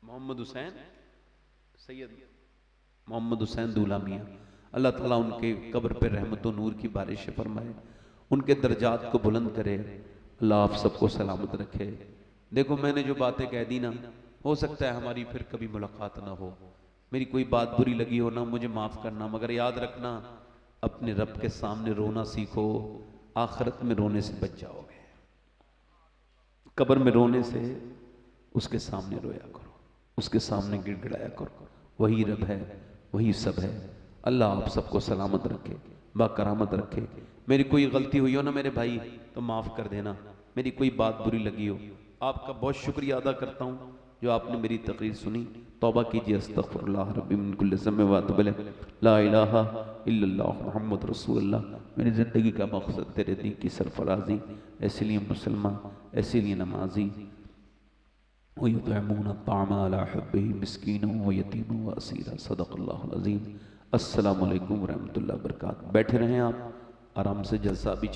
मोहम्मद हुसैन सैयद मोहम्मद हुसैन दूल्हा मियाँ, अल्लाह ताला उनके कब्र पे रहमत व नूर की बारिश फरमाए, उनके दर्जात को बुलंद करे। अल्लाह आप सबको सलामत रखे। देखो मैंने जो बातें कह दी ना, हो सकता है हमारी फिर कभी मुलाकात ना हो, मेरी कोई बात बुरी लगी हो ना, मुझे माफ़ करना, मगर याद रखना अपने रब के सामने रोना सीखो, आखिरत में रोने से बच जाओगे। कब्र में रोने से उसके सामने रोया करो, उसके सामने गिड़गिड़ाया करो। वही रब है, वही सब है। अल्लाह आप सबको सलामत रखे, बाकरामत रखे। मेरी कोई गलती हुई हो ना मेरे भाई तो माफ़ कर देना, मेरी कोई बात बुरी लगी हो। आपका बहुत शुक्रिया अदा करता हूँ जो आपने मेरी तकरीर सुनी। तौबा कीजिए, अस्तगफिरुल्लाह रब्बी मिन कुल्लि ज़म्बिन व अतूबु इलैह, ला इलाहा इल्लल्लाह मुहम्मद रसूलुल्लाह। मेरी ज़िंदगी का मकसद तेरे दीन की सरफराजी, ऐसे लिए मुसलमान, ऐसे लिए नमाजी। वयुतइमून अत्ताअम अला हुब्बिही मिस्कीनन व यतीमन व असीरा। सदक़ल्लाहुल अज़ीम। अस्सलामु अलैकुम व रहमतुल्लाहि व बरकातहू। बैठे रहें आप आराम से, जलसा भी